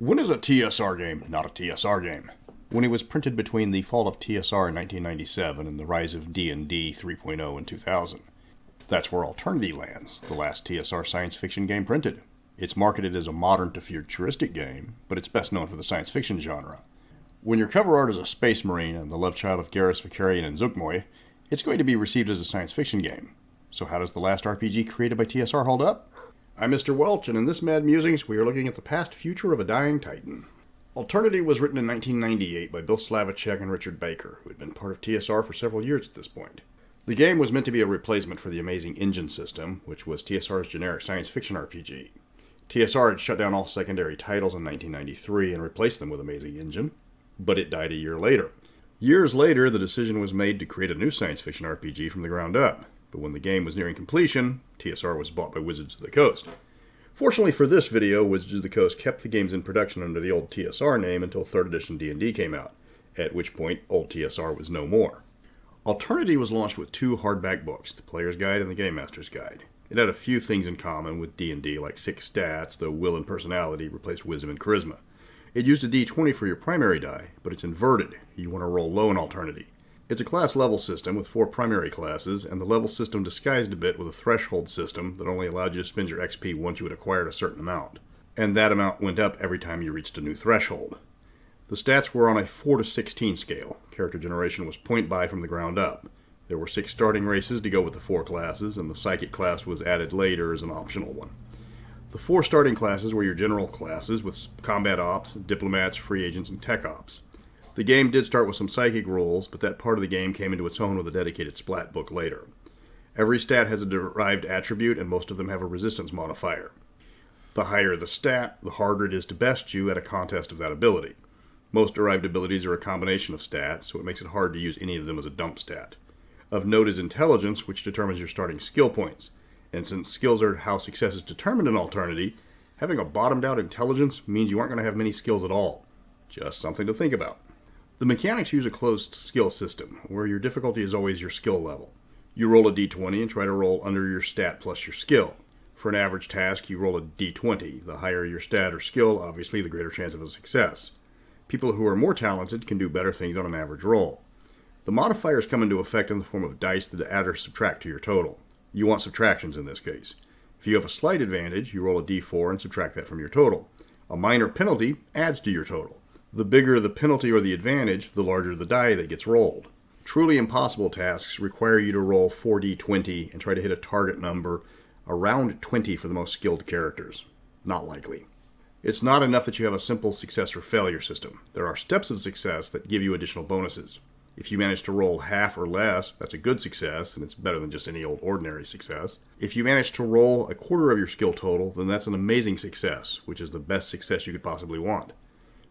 When is a TSR game not a TSR game? When it was printed between the fall of TSR in 1997 and the rise of D&D 3.0 in 2000. That's where Alternity lands, the last TSR science fiction game printed. It's marketed as a modern to futuristic game, but it's best known for the science fiction genre. When your cover art is a space marine and the love child of Garrus, Vicarian, and Zuckmoy, it's going to be received as a science fiction game. So how does the last RPG created by TSR hold up? I'm Mr. Welch, and in this Mad Musings, we are looking at the past future of a dying titan. Alternity was written in 1998 by Bill Slavichek and Richard Baker, who had been part of TSR for several years at this point. The game was meant to be a replacement for the Amazing Engine system, which was TSR's generic science fiction RPG. TSR had shut down all secondary titles in 1993 and replaced them with Amazing Engine, but it died a year later. Years later, the decision was made to create a new science fiction RPG from the ground up, but when the game was nearing completion, TSR was bought by Wizards of the Coast. Fortunately for this video, Wizards of the Coast kept the games in production under the old TSR name until 3rd edition D&D came out, at which point old TSR was no more. Alternity was launched with 2 hardback books, the Player's Guide and the Game Master's Guide. It had a few things in common with D&D, like 6 stats, though will and personality replaced wisdom and charisma. It used a d20 for your primary die, but it's inverted. You want to roll low in Alternity. It's a class level system with 4 primary classes, and the level system disguised a bit with a threshold system that only allowed you to spend your XP once you had acquired a certain amount. And that amount went up every time you reached a new threshold. The stats were on a 4 to 16 scale. Character generation was point buy from the ground up. There were 6 starting races to go with the 4 classes, and the Psychic class was added later as an optional one. The 4 starting classes were your general classes with combat ops, diplomats, free agents, and tech ops. The game did start with some psychic rules, but that part of the game came into its own with a dedicated splat book later. Every stat has a derived attribute, and most of them have a resistance modifier. The higher the stat, the harder it is to best you at a contest of that ability. Most derived abilities are a combination of stats, so it makes it hard to use any of them as a dump stat. Of note is intelligence, which determines your starting skill points. And since skills are how success is determined in Alternity, having a bottomed out intelligence means you aren't going to have many skills at all. Just something to think about. The mechanics use a closed skill system, where your difficulty is always your skill level. You roll a d20 and try to roll under your stat plus your skill. For an average task, you roll a d20. The higher your stat or skill, obviously, the greater chance of a success. People who are more talented can do better things on an average roll. The modifiers come into effect in the form of dice that add or subtract to your total. You want subtractions in this case. If you have a slight advantage, you roll a d4 and subtract that from your total. A minor penalty adds to your total. The bigger the penalty or the advantage, the larger the die that gets rolled. Truly impossible tasks require you to roll 4d20 and try to hit a target number around 20 for the most skilled characters. Not likely. It's not enough that you have a simple success or failure system. There are steps of success that give you additional bonuses. If you manage to roll half or less, that's a good success, and it's better than just any old ordinary success. If you manage to roll a quarter of your skill total, then that's an amazing success, which is the best success you could possibly want.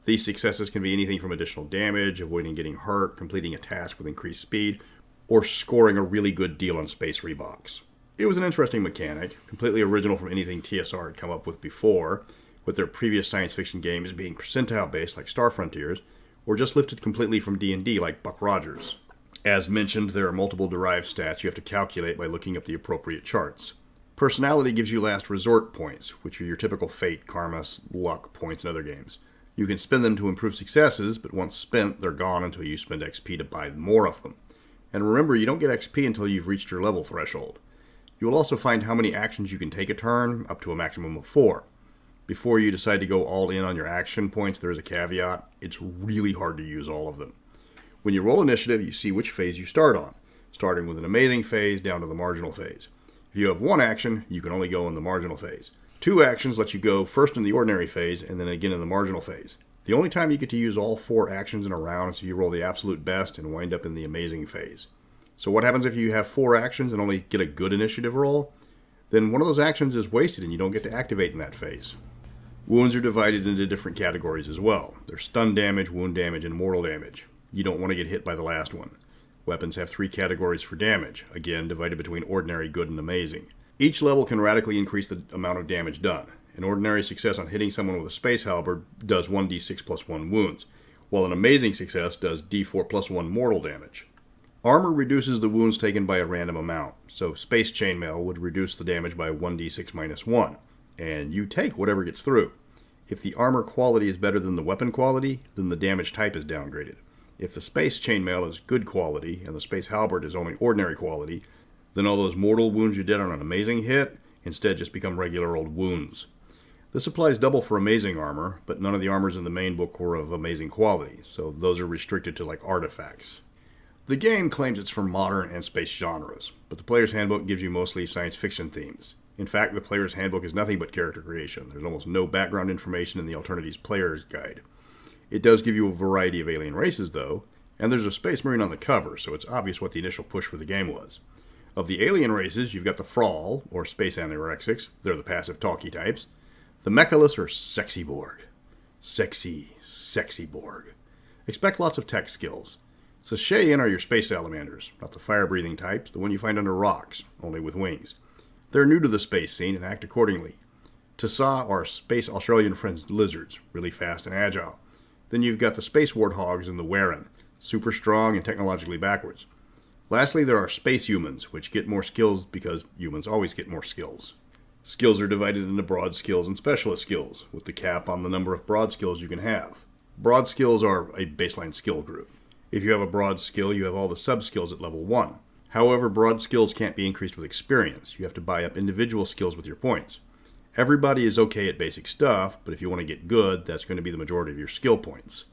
These successes can be anything from additional damage, avoiding getting hurt, completing a task with increased speed, or scoring a really good deal on space rebox. It was an interesting mechanic, completely original from anything TSR had come up with before, with their previous science fiction games being percentile-based like Star Frontiers, or just lifted completely from D&D like Buck Rogers. As mentioned, there are multiple derived stats you have to calculate by looking up the appropriate charts. Personality gives you last resort points, which are your typical fate, karma, luck points in other games. You can spend them to improve successes, but once spent, they're gone until you spend XP to buy more of them. And remember, you don't get XP until you've reached your level threshold. You will also find how many actions you can take a turn, up to a maximum of 4. Before you decide to go all in on your action points, there is a caveat. It's really hard to use all of them. When you roll initiative, you see which phase you start on, starting with an amazing phase down to the marginal phase. If you have 1 action, you can only go in the marginal phase. 2 actions let you go first in the ordinary phase and then again in the marginal phase. The only time you get to use all 4 actions in a round is if you roll the absolute best and wind up in the amazing phase. So what happens if you have 4 actions and only get a good initiative roll? Then one of those actions is wasted and you don't get to activate in that phase. Wounds are divided into different categories as well. There's stun damage, wound damage, and mortal damage. You don't want to get hit by the last one. Weapons have 3 categories for damage, again divided between ordinary, good, and amazing. Each level can radically increase the amount of damage done. An ordinary success on hitting someone with a space halberd does 1d6 plus 1 wounds, while an amazing success does d4 plus 1 mortal damage. Armor reduces the wounds taken by a random amount, so space chainmail would reduce the damage by 1d6 minus 1, and you take whatever gets through. If the armor quality is better than the weapon quality, then the damage type is downgraded. If the space chainmail is good quality and the space halberd is only ordinary quality, then all those mortal wounds you did on an amazing hit instead just become regular old wounds. This applies double for amazing armor, but none of the armors in the main book were of amazing quality, so those are restricted to like artifacts. The game claims it's for modern and space genres, but the player's handbook gives you mostly science fiction themes. In fact, the player's handbook is nothing but character creation. There's almost no background information in the Alternity's player's guide. It does give you a variety of alien races, though, and there's a space marine on the cover, so it's obvious what the initial push for the game was. Of the alien races, you've got the Frawl, or space anorexics. They're the passive talkie types. The Mechalus, or sexy Borg. Sexy Borg. Expect lots of tech skills. The Cheyenne are your space salamanders, not the fire-breathing types, the one you find under rocks, only with wings. They're new to the space scene and act accordingly. TSR are space Australian friends lizards, really fast and agile. Then you've got the space warthogs and the Warren, super strong and technologically backwards. Lastly, there are space humans, which get more skills because humans always get more skills. Skills are divided into broad skills and specialist skills, with the cap on the number of broad skills you can have. Broad skills are a baseline skill group. If you have a broad skill, you have all the sub-skills at level 1. However, broad skills can't be increased with experience. You have to buy up individual skills with your points. Everybody is okay at basic stuff, but if you want to get good, that's going to be the majority of your skill points.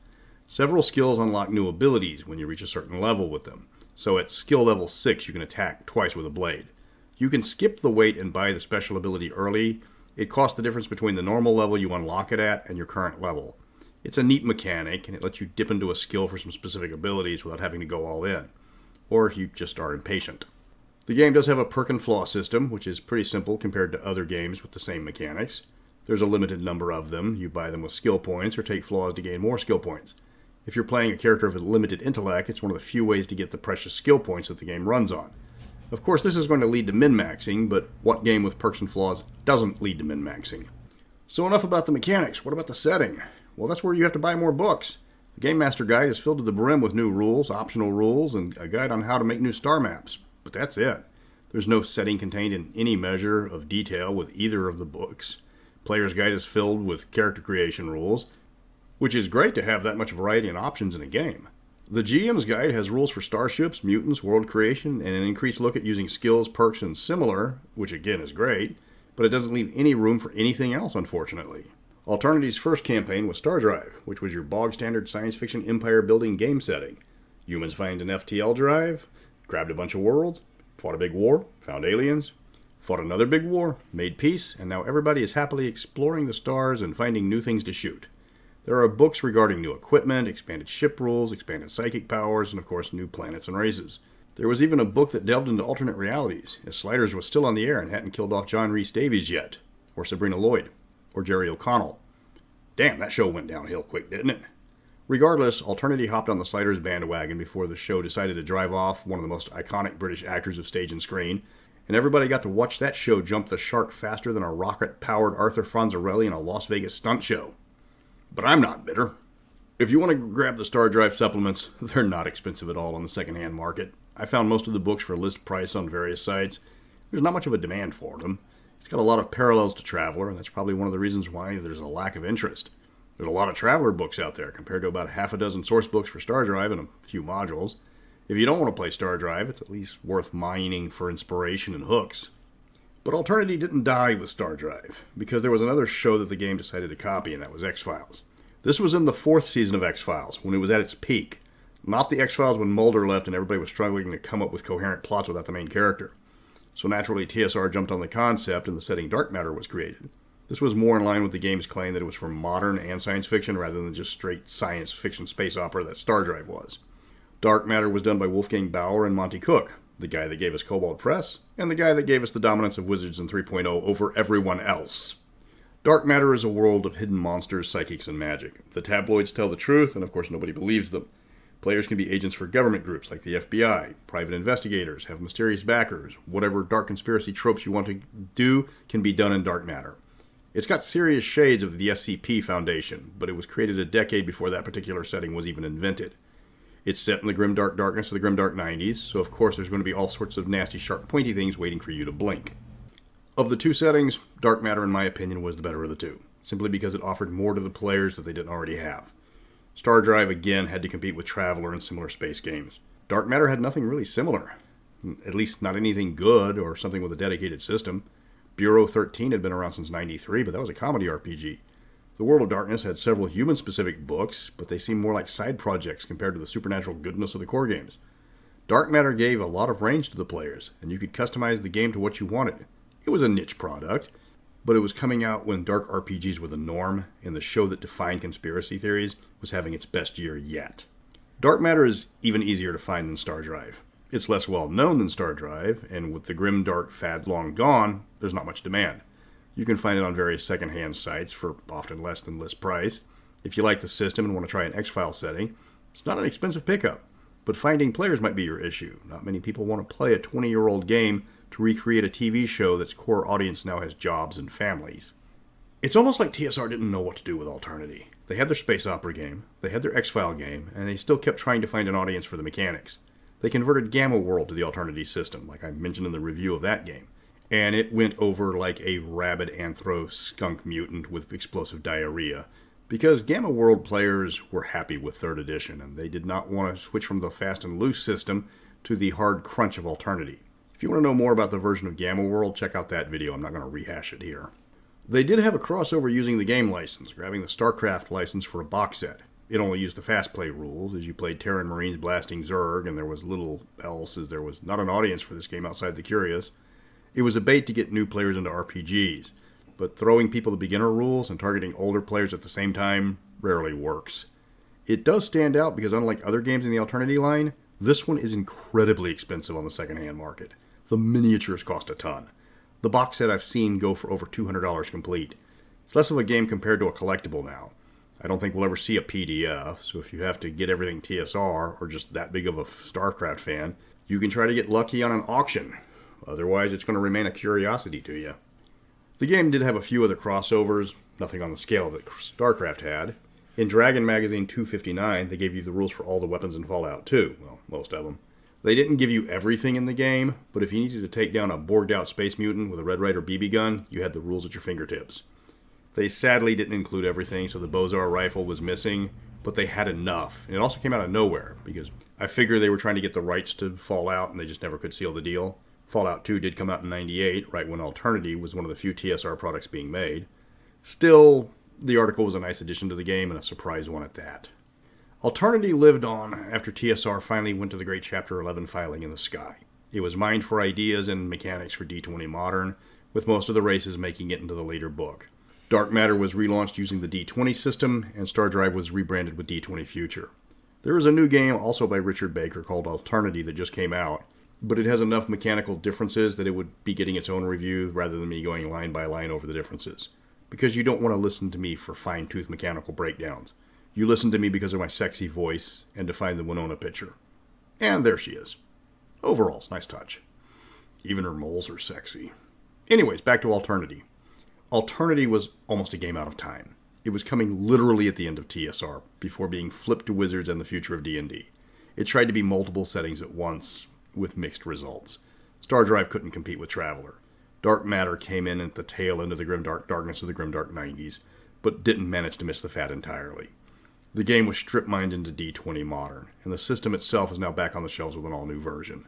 Several skills unlock new abilities when you reach a certain level with them. So at skill level 6, you can attack twice with a blade. You can skip the wait and buy the special ability early. It costs the difference between the normal level you unlock it at and your current level. It's a neat mechanic, and it lets you dip into a skill for some specific abilities without having to go all in. Or if you just are impatient. The game does have a perk and flaw system, which is pretty simple compared to other games with the same mechanics. There's a limited number of them. You buy them with skill points or take flaws to gain more skill points. If you're playing a character of a limited intellect, it's one of the few ways to get the precious skill points that the game runs on. Of course, this is going to lead to min-maxing, but what game with perks and flaws doesn't lead to min-maxing? So enough about the mechanics. What about the setting? Well, that's where you have to buy more books. The Game Master Guide is filled to the brim with new rules, optional rules, and a guide on how to make new star maps. But that's it. There's no setting contained in any measure of detail with either of the books. Player's Guide is filled with character creation rules, which is great to have that much variety and options in a game. The GM's Guide has rules for starships, mutants, world creation, and an increased look at using skills, perks, and similar, which again is great, but it doesn't leave any room for anything else, unfortunately. Alternity's first campaign was Star Drive, which was your bog-standard science fiction empire-building game setting. Humans find an FTL drive, grabbed a bunch of worlds, fought a big war, found aliens, fought another big war, made peace, and now everybody is happily exploring the stars and finding new things to shoot. There are books regarding new equipment, expanded ship rules, expanded psychic powers, and of course new planets and races. There was even a book that delved into alternate realities, as Sliders was still on the air and hadn't killed off John Rhys Davies yet, or Sabrina Lloyd, or Jerry O'Connell. Damn, that show went downhill quick, didn't it? Regardless, Alternity hopped on the Sliders bandwagon before the show decided to drive off one of the most iconic British actors of stage and screen, and everybody got to watch that show jump the shark faster than a rocket-powered Arthur Fonzarelli in a Las Vegas stunt show. But I'm not bitter. If you want to grab the Star Drive supplements, they're not expensive at all on the secondhand market. I found most of the books for list price on various sites. There's not much of a demand for them. It's got a lot of parallels to Traveller, and that's probably one of the reasons why there's a lack of interest. There's a lot of Traveller books out there compared to about half a dozen source books for Star Drive and a few modules. If you don't want to play Star Drive, it's at least worth mining for inspiration and hooks. But Alternity didn't die with Star Drive, because there was another show that the game decided to copy, and that was X-Files. This was in the 4th season of X-Files, when it was at its peak. Not the X-Files when Mulder left and everybody was struggling to come up with coherent plots without the main character. So naturally, TSR jumped on the concept and the setting Dark Matter was created. This was more in line with the game's claim that it was for modern and science fiction rather than just straight science fiction space opera that Star Drive was. Dark Matter was done by Wolfgang Bauer and Monty Cook, the guy that gave us Cobalt Press, and the guy that gave us the dominance of Wizards in 3.0 over everyone else. Dark Matter is a world of hidden monsters, psychics, and magic. The tabloids tell the truth, and of course nobody believes them. Players can be agents for government groups like the FBI, private investigators, have mysterious backers. Whatever dark conspiracy tropes you want to do can be done in Dark Matter. It's got serious shades of the SCP Foundation, but it was created a decade before that particular setting was even invented. It's set in the grimdark darkness of the grimdark 90s, so of course there's going to be all sorts of nasty, sharp, pointy things waiting for you to blink. Of the two settings, Dark Matter, in my opinion, was the better of the two. simply because it offered more to the players that they didn't already have. Star Drive again had to compete with Traveller and similar space games. Dark Matter had nothing really similar, at least not anything good or something with a dedicated system. Bureau 13 had been around since '93, but that was a comedy RPG. The World of Darkness had several human-specific books, but they seemed more like side projects compared to the supernatural goodness of the core games. Dark Matter gave a lot of range to the players, and you could customize the game to what you wanted. It was a niche product, but it was coming out when dark RPGs were the norm, and the show that defined conspiracy theories was having its best year yet. Dark Matter is even easier to find than Star Drive. It's less well known than Star Drive, and with the grim dark fad long gone, there's not much demand. You can find it on various secondhand sites for often less than list price. If you like the system and want to try an X-File setting, it's not an expensive pickup, but finding players might be your issue. Not many people want to play a 20-year-old game to recreate a TV show that's core audience now has jobs and families. It's almost like TSR didn't know what to do with Alternity. They had their space opera game, they had their X-File game, and they still kept trying to find an audience for the mechanics. They converted Gamma World to the Alternity system, like I mentioned in the review of that game, and it went over like a rabid anthro skunk mutant with explosive diarrhea, because Gamma World players were happy with 3rd edition, and they did not want to switch from the fast and loose system to the hard crunch of Alternity. If you want to know more about the version of Gamma World, check out that video. I'm not going to rehash it here. They did have a crossover using the game license, grabbing the StarCraft license for a box set. It only used the fast play rules, as you played Terran Marines blasting Zerg, and there was little else, as there was not an audience for this game outside the curious. It was a bait to get new players into RPGs, but throwing people the beginner rules and targeting older players at the same time rarely works. It does stand out because unlike other games in the Alternity line, this one is incredibly expensive on the secondhand market. The miniatures cost a ton. The box set I've seen go for over $200 complete. It's less of a game compared to a collectible now. I don't think we'll ever see a PDF, so if you have to get everything TSR, or just that big of a StarCraft fan, you can try to get lucky on an auction. Otherwise, it's going to remain a curiosity to you. The game did have a few other crossovers, nothing on the scale that StarCraft had. In Dragon Magazine 259, they gave you the rules for all the weapons in Fallout 2. Well, most of them. They didn't give you everything in the game, but if you needed to take down a borged-out space mutant with a Red Ryder BB gun, you had the rules at your fingertips. They sadly didn't include everything, so the Bozar rifle was missing, but they had enough. And it also came out of nowhere, because I figure they were trying to get the rights to Fallout, and they just never could seal the deal. Fallout 2 did come out in '98, right when Alternity was one of the few TSR products being made. Still, the article was a nice addition to the game, and a surprise one at that. Alternity lived on after TSR finally went to the great Chapter 11 filing in the sky. It was mined for ideas and mechanics for D20 Modern, with most of the races making it into the later book. Dark Matter was relaunched using the D20 system, and Star Drive was rebranded with D20 Future. There is a new game also by Richard Baker called Alternity that just came out, but it has enough mechanical differences that it would be getting its own review rather than me going line by line over the differences. Because you don't want to listen to me for fine-tooth mechanical breakdowns. You listen to me because of my sexy voice and to find the Winona picture. And there she is. Overall, it's a nice touch. Even her moles are sexy. Anyways, back to Alternity. Alternity was almost a game out of time. It was coming literally at the end of TSR, before being flipped to Wizards and the future of D&D. It tried to be multiple settings at once, with mixed results. Star Drive couldn't compete with Traveller. Dark Matter came in at the tail end of the grimdark darkness of the grimdark 90s, but didn't manage to miss the fat entirely. The game was strip-mined into D20 Modern, and the system itself is now back on the shelves with an all-new version.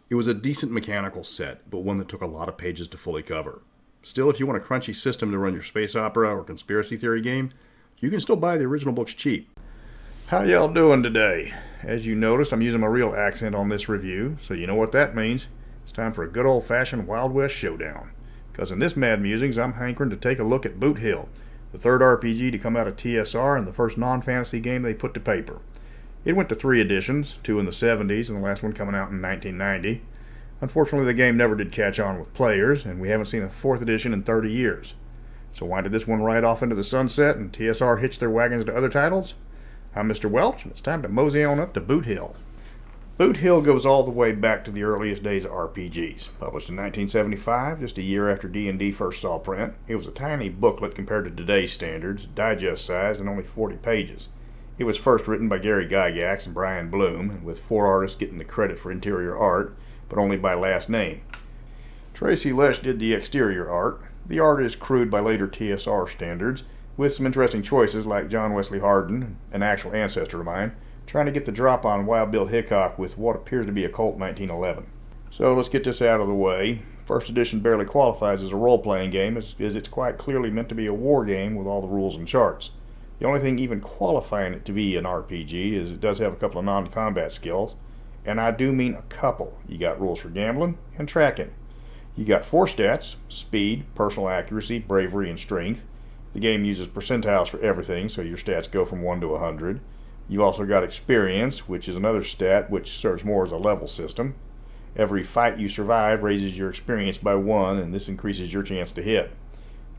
It was a decent mechanical set, but one that took a lot of pages to fully cover. Still, if you want a crunchy system to run your space opera or conspiracy theory game, you can still buy the original books cheap. How y'all doing today? As you noticed, I'm using my real accent on this review, so you know what that means. It's time for a good old-fashioned Wild West showdown. Because in this Mad Musings, I'm hankering to take a look at Boot Hill, the third RPG to come out of TSR and the first non-fantasy game they put to paper. It went to 3 editions, 2 in the 70s and the last one coming out in 1990. Unfortunately, the game never did catch on with players, and we haven't seen a 4th edition in 30 years. So why did this one ride off into the sunset and TSR hitch their wagons to other titles? I'm Mr. Welch, and it's time to mosey on up to Boot Hill. Boot Hill goes all the way back to the earliest days of RPGs. Published in 1975, just a year after D&D first saw print, it was a tiny booklet compared to today's standards, digest sized and only 40 pages. It was first written by Gary Gygax and Brian Bloom, with 4 artists getting the credit for interior art, but only by last name. Tracy Lesh did the exterior art. The art is crude by later TSR standards, with some interesting choices like John Wesley Hardin, an actual ancestor of mine, trying to get the drop on Wild Bill Hickok with what appears to be a Colt 1911. So let's get this out of the way. First edition barely qualifies as a role-playing game as it's quite clearly meant to be a war game with all the rules and charts. The only thing even qualifying it to be an RPG is it does have a couple of non-combat skills, and I do mean a couple. You got rules for gambling and tracking. You got 4 stats: speed, personal accuracy, bravery, and strength. The game uses percentiles for everything, so your stats go from 1 to 100. You also got experience, which is another stat which serves more as a level system. Every fight you survive raises your experience by 1, and this increases your chance to hit.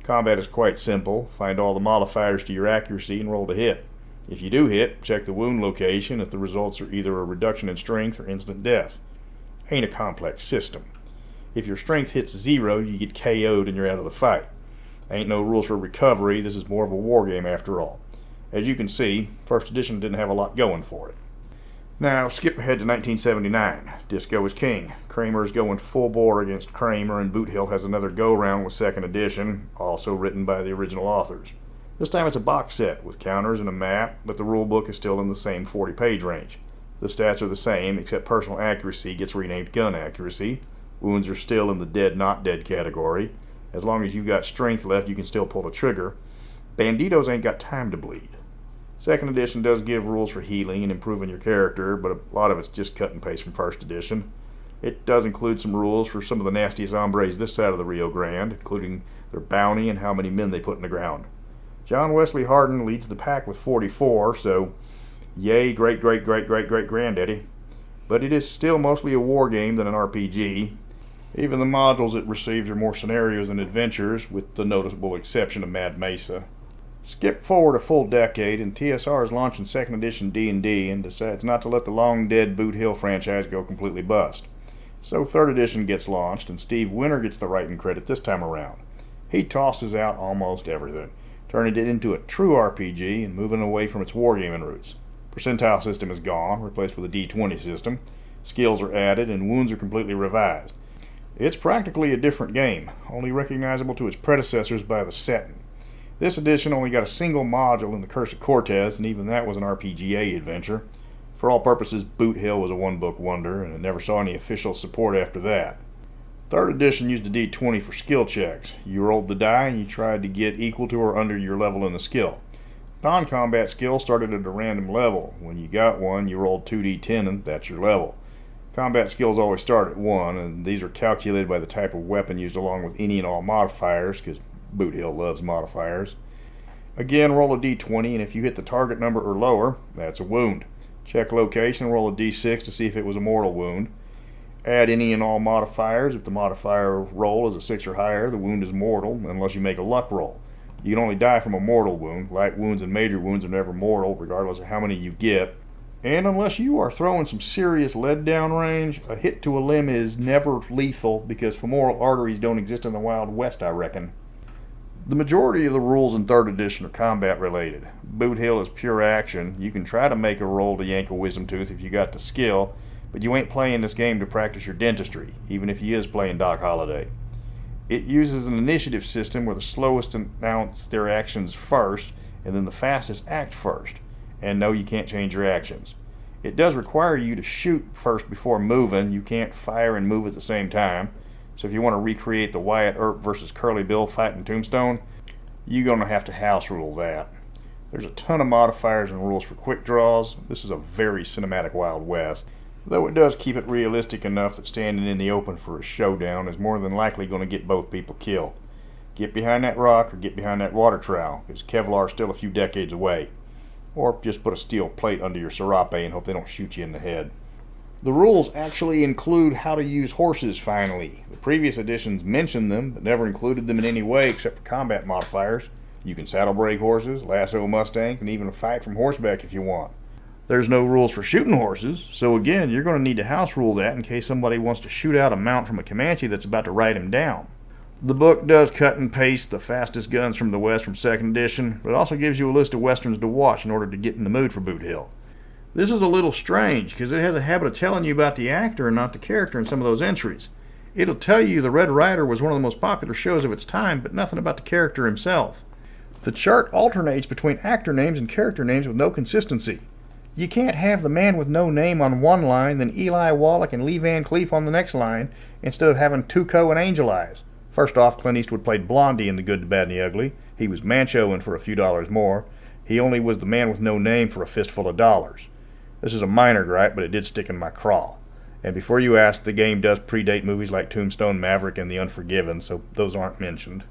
Combat is quite simple. Find all the modifiers to your accuracy and roll to hit. If you do hit, check the wound location if the results are either a reduction in strength or instant death. Ain't a complex system. If your strength hits 0, you get KO'd and you're out of the fight. Ain't no rules for recovery. This is more of a war game after all. As you can see, first edition didn't have a lot going for it. Now, skip ahead to 1979. Disco is king. Kramer is going full bore against Kramer, and Boot Hill has another go-round with second edition, also written by the original authors. This time it's a box set with counters and a map, but the rule book is still in the same 40-page range. The stats are the same, except personal accuracy gets renamed gun accuracy. Wounds are still in the dead not dead category. As long as you've got strength left, you can still pull the trigger. Banditos ain't got time to bleed. Second edition does give rules for healing and improving your character, but a lot of it's just cut and paste from first edition. It does include some rules for some of the nastiest hombres this side of the Rio Grande, including their bounty and how many men they put in the ground. John Wesley Hardin leads the pack with 44, so yay great-great-great-great-great-granddaddy. But it is still mostly a war game than an RPG. Even the modules it receives are more scenarios and adventures, with the noticeable exception of Mad Mesa. Skip forward a full decade, and TSR is launching second edition D&D and decides not to let the long-dead Boot Hill franchise go completely bust. So third edition gets launched, and Steve Winter gets the writing credit this time around. He tosses out almost everything, turning it into a true RPG and moving away from its wargaming roots. Percentile system is gone, replaced with a D20 system. Skills are added, and wounds are completely revised. It's practically a different game, only recognizable to its predecessors by the setting. This edition only got a single module in the Curse of Cortez, and even that was an RPGA adventure. For all purposes, Boot Hill was a one-book wonder, and it never saw any official support after that. Third edition used a D20 for skill checks. You rolled the die, and you tried to get equal to or under your level in the skill. Non-combat skills started at a random level. When you got one, you rolled 2d10, and that's your level. Combat skills always start at 1, and these are calculated by the type of weapon used along with any and all modifiers, because Boot Hill loves modifiers. Again, roll a d20, and if you hit the target number or lower, that's a wound. Check location, roll a d6 to see if it was a mortal wound. Add any and all modifiers. If the modifier roll is a 6 or higher, the wound is mortal, unless you make a luck roll. You can only die from a mortal wound. Light wounds and major wounds are never mortal, regardless of how many you get. And unless you are throwing some serious lead down range, a hit to a limb is never lethal, because femoral arteries don't exist in the Wild West, I reckon. The majority of the rules in 3rd edition are combat related. Boot Hill is pure action. You can try to make a roll to yank a wisdom tooth if you got the skill, but you ain't playing this game to practice your dentistry, even if you is playing Doc Holliday. It uses an initiative system where the slowest announce their actions first, and then the fastest act first. And no, you can't change your actions. It does require you to shoot first before moving. You can't fire and move at the same time. So if you want to recreate the Wyatt Earp versus Curly Bill fight in Tombstone, you're going to have to house rule that. There's a ton of modifiers and rules for quick draws. This is a very cinematic Wild West, though it does keep it realistic enough that standing in the open for a showdown is more than likely going to get both people killed. Get behind that rock or get behind that water trowel, because Kevlar is still a few decades away. Or just put a steel plate under your serape and hope they don't shoot you in the head. The rules actually include how to use horses finally. The previous editions mentioned them, but never included them in any way except for combat modifiers. You can saddle break horses, lasso Mustangs, and even fight from horseback if you want. There's no rules for shooting horses, so again, you're going to need to house rule that in case somebody wants to shoot out a mount from a Comanche that's about to ride him down. The book does cut and paste the fastest guns from the West from 2nd edition, but it also gives you a list of westerns to watch in order to get in the mood for Boot Hill. This is a little strange because it has a habit of telling you about the actor and not the character in some of those entries. It'll tell you the Red Ryder was one of the most popular shows of its time, but nothing about the character himself. The chart alternates between actor names and character names with no consistency. You can't have the man with no name on one line, then Eli Wallach and Lee Van Cleef on the next line, instead of having Tuco and Angel Eyes. First off, Clint Eastwood played Blondie in The Good, the Bad, and the Ugly. He was Manchoing for a few dollars more. He only was the man with no name for a fistful of dollars. This is a minor gripe, but it did stick in my craw. And before you ask, the game does predate movies like Tombstone, Maverick, and The Unforgiven, so those aren't mentioned.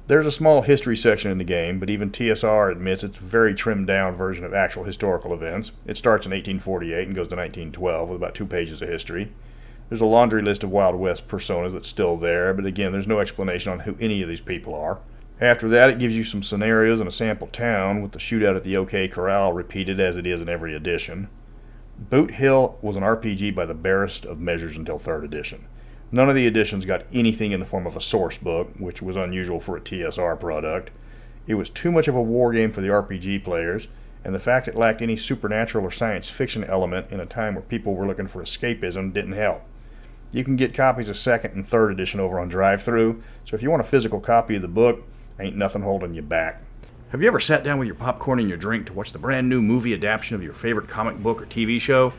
There's a small history section in the game, but even TSR admits it's a very trimmed-down version of actual historical events. It starts in 1848 and goes to 1912 with about 2 pages of history. There's a laundry list of Wild West personas that's still there, but again, there's no explanation on who any of these people are. After that, it gives you some scenarios and a sample town, with the shootout at the OK Corral repeated as it is in every edition. Boot Hill was an RPG by the barest of measures until 3rd edition. None of the editions got anything in the form of a source book, which was unusual for a TSR product. It was too much of a war game for the RPG players, and the fact it lacked any supernatural or science fiction element in a time where people were looking for escapism didn't help. You can get copies of 2nd and 3rd edition over on DriveThru, so if you want a physical copy of the book, ain't nothing holding you back. Have you ever sat down with your popcorn and your drink to watch the brand new movie adaptation of your favorite comic book or TV show,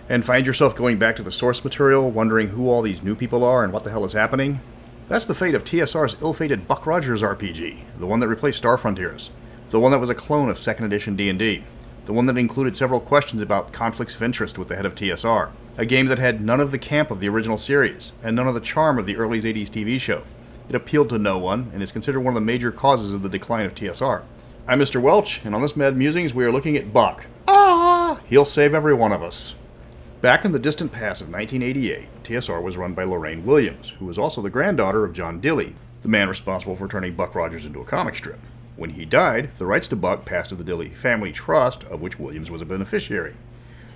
and find yourself going back to the source material, wondering who all these new people are and what the hell is happening? That's the fate of TSR's ill-fated Buck Rogers RPG, the one that replaced Star Frontiers, the one that was a clone of 2nd edition D&D, the one that included several questions about conflicts of interest with the head of TSR, a game that had none of the camp of the original series, and none of the charm of the early 80s TV show. It appealed to no one, and is considered one of the major causes of the decline of TSR. I'm Mr. Welch, and on this Mad Musings we are looking at Buck. He'll save every one of us. Back in the distant past of 1988, TSR was run by Lorraine Williams, who was also the granddaughter of John Dilley, the man responsible for turning Buck Rogers into a comic strip. When he died, the rights to Buck passed to the Dilley family trust, of which Williams was a beneficiary.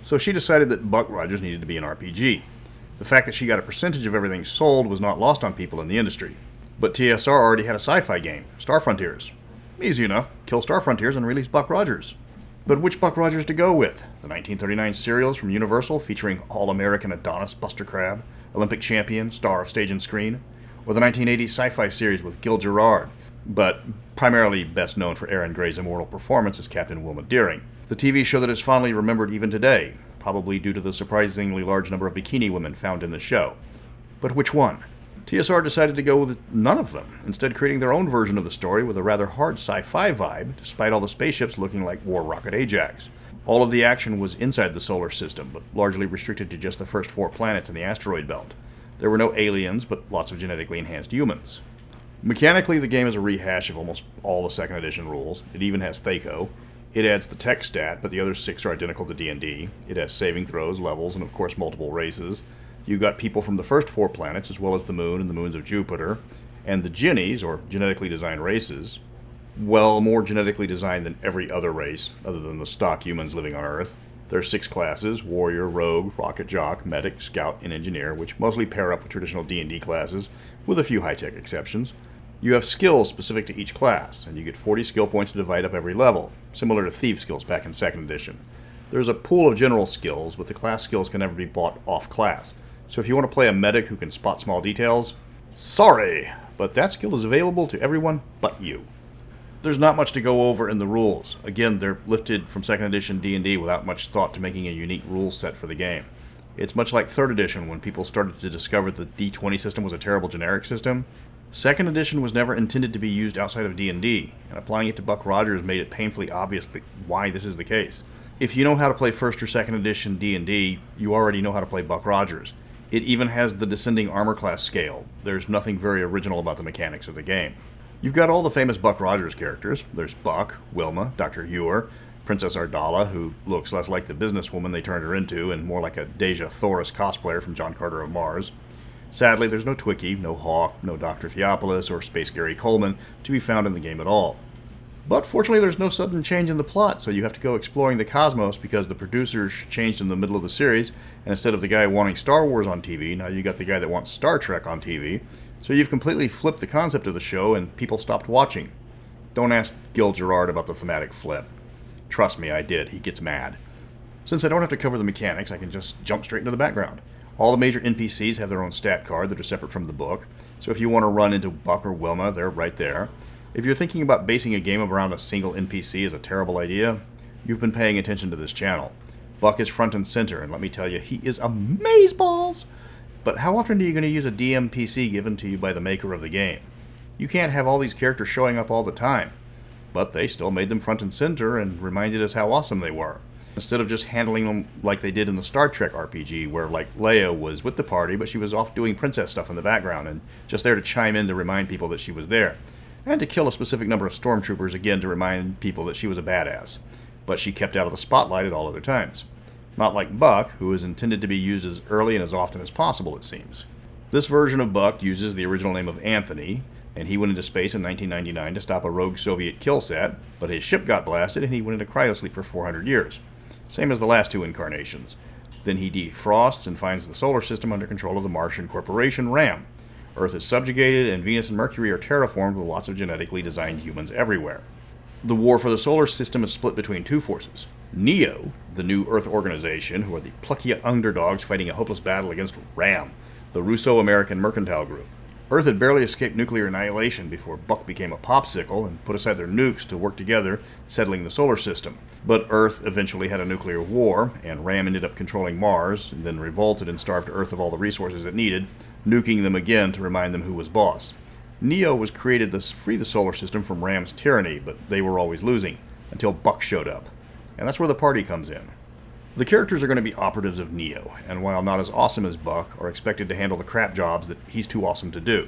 So she decided that Buck Rogers needed to be an RPG. The fact that she got a percentage of everything sold was not lost on people in the industry. But TSR already had a sci-fi game, Star Frontiers. Easy enough, kill Star Frontiers and release Buck Rogers. But which Buck Rogers to go with? The 1939 serials from Universal featuring All-American Adonis Buster Crabbe, Olympic champion, star of stage and screen? Or the 1980s sci-fi series with Gil Gerard, but primarily best known for Aaron Gray's immortal performance as Captain Wilma Deering? The TV show that is fondly remembered even today, probably due to the surprisingly large number of bikini women found in the show. But which one? TSR decided to go with none of them, instead creating their own version of the story with a rather hard sci-fi vibe, despite all the spaceships looking like War Rocket Ajax. All of the action was inside the solar system, but largely restricted to just the first 4 planets in the asteroid belt. There were no aliens, but lots of genetically enhanced humans. Mechanically, the game is a rehash of almost all the 2nd edition rules. It even has Thaco. It adds the tech stat, but the other 6 are identical to D&D. It has saving throws, levels, and of course multiple races. You got people from the first 4 planets, as well as the moon and the moons of Jupiter, and the Ginnies, or genetically designed races. Well, more genetically designed than every other race, other than the stock humans living on Earth. There are 6 classes: Warrior, Rogue, Rocket Jock, Medic, Scout, and Engineer, which mostly pair up with traditional D&D classes, with a few high-tech exceptions. You have skills specific to each class, and you get 40 skill points to divide up every level, similar to Thief skills back in 2nd edition. There's a pool of general skills, but the class skills can never be bought off-class. So if you want to play a medic who can spot small details, sorry, but that skill is available to everyone but you. There's not much to go over in the rules. Again, they're lifted from 2nd edition D&D without much thought to making a unique rule set for the game. It's much like 3rd edition when people started to discover the D20 system was a terrible generic system. 2nd edition was never intended to be used outside of D&D, and applying it to Buck Rogers made it painfully obvious why this is the case. If you know how to play 1st or 2nd edition D&D, you already know how to play Buck Rogers. It even has the descending armor class scale. There's nothing very original about the mechanics of the game. You've got all the famous Buck Rogers characters. There's Buck, Wilma, Dr. Ewer, Princess Ardala, who looks less like the businesswoman they turned her into and more like a Deja Thoris cosplayer from John Carter of Mars. Sadly, there's no Twiki, no Hawk, no Dr. Theopolis, or Space Gary Coleman to be found in the game at all. But fortunately, there's no sudden change in the plot, so you have to go exploring the cosmos because the producers changed in the middle of the series, and instead of the guy wanting Star Wars on TV, now you got the guy that wants Star Trek on TV. So you've completely flipped the concept of the show, and people stopped watching. Don't ask Gil Gerard about the thematic flip. Trust me, I did. He gets mad. Since I don't have to cover the mechanics, I can just jump straight into the background. All the major NPCs have their own stat card that are separate from the book, so if you want to run into Buck or Wilma, they're right there. If you're thinking about basing a game around a single NPC is a terrible idea, you've been paying attention to this channel. Buck is front and center, and let me tell you, he is amazeballs! But how often are you going to use a DMPC given to you by the maker of the game? You can't have all these characters showing up all the time. But they still made them front and center and reminded us how awesome they were. Instead of just handling them like they did in the Star Trek RPG, where like Leia was with the party, but she was off doing princess stuff in the background and just there to chime in to remind people that she was there. And to kill a specific number of stormtroopers again to remind people that she was a badass. But she kept out of the spotlight at all other times. Not like Buck, who is intended to be used as early and as often as possible, it seems. This version of Buck uses the original name of Anthony, and he went into space in 1999 to stop a rogue Soviet killsat, but his ship got blasted and he went into cryosleep for 400 years. Same as the last two incarnations. Then he defrosts and finds the solar system under control of the Martian corporation RAM. Earth is subjugated, and Venus and Mercury are terraformed with lots of genetically designed humans everywhere. The war for the solar system is split between two forces. Neo, the new Earth organization, who are the plucky underdogs fighting a hopeless battle against RAM, the Russo-American mercantile group. Earth had barely escaped nuclear annihilation before Buck became a popsicle and put aside their nukes to work together, settling the solar system. But Earth eventually had a nuclear war, and RAM ended up controlling Mars, and then revolted and starved Earth of all the resources it needed, nuking them again to remind them who was boss. Neo was created to free the solar system from RAM's tyranny, but they were always losing, until Buck showed up. And that's where the party comes in. The characters are going to be operatives of Neo, and while not as awesome as Buck, are expected to handle the crap jobs that he's too awesome to do.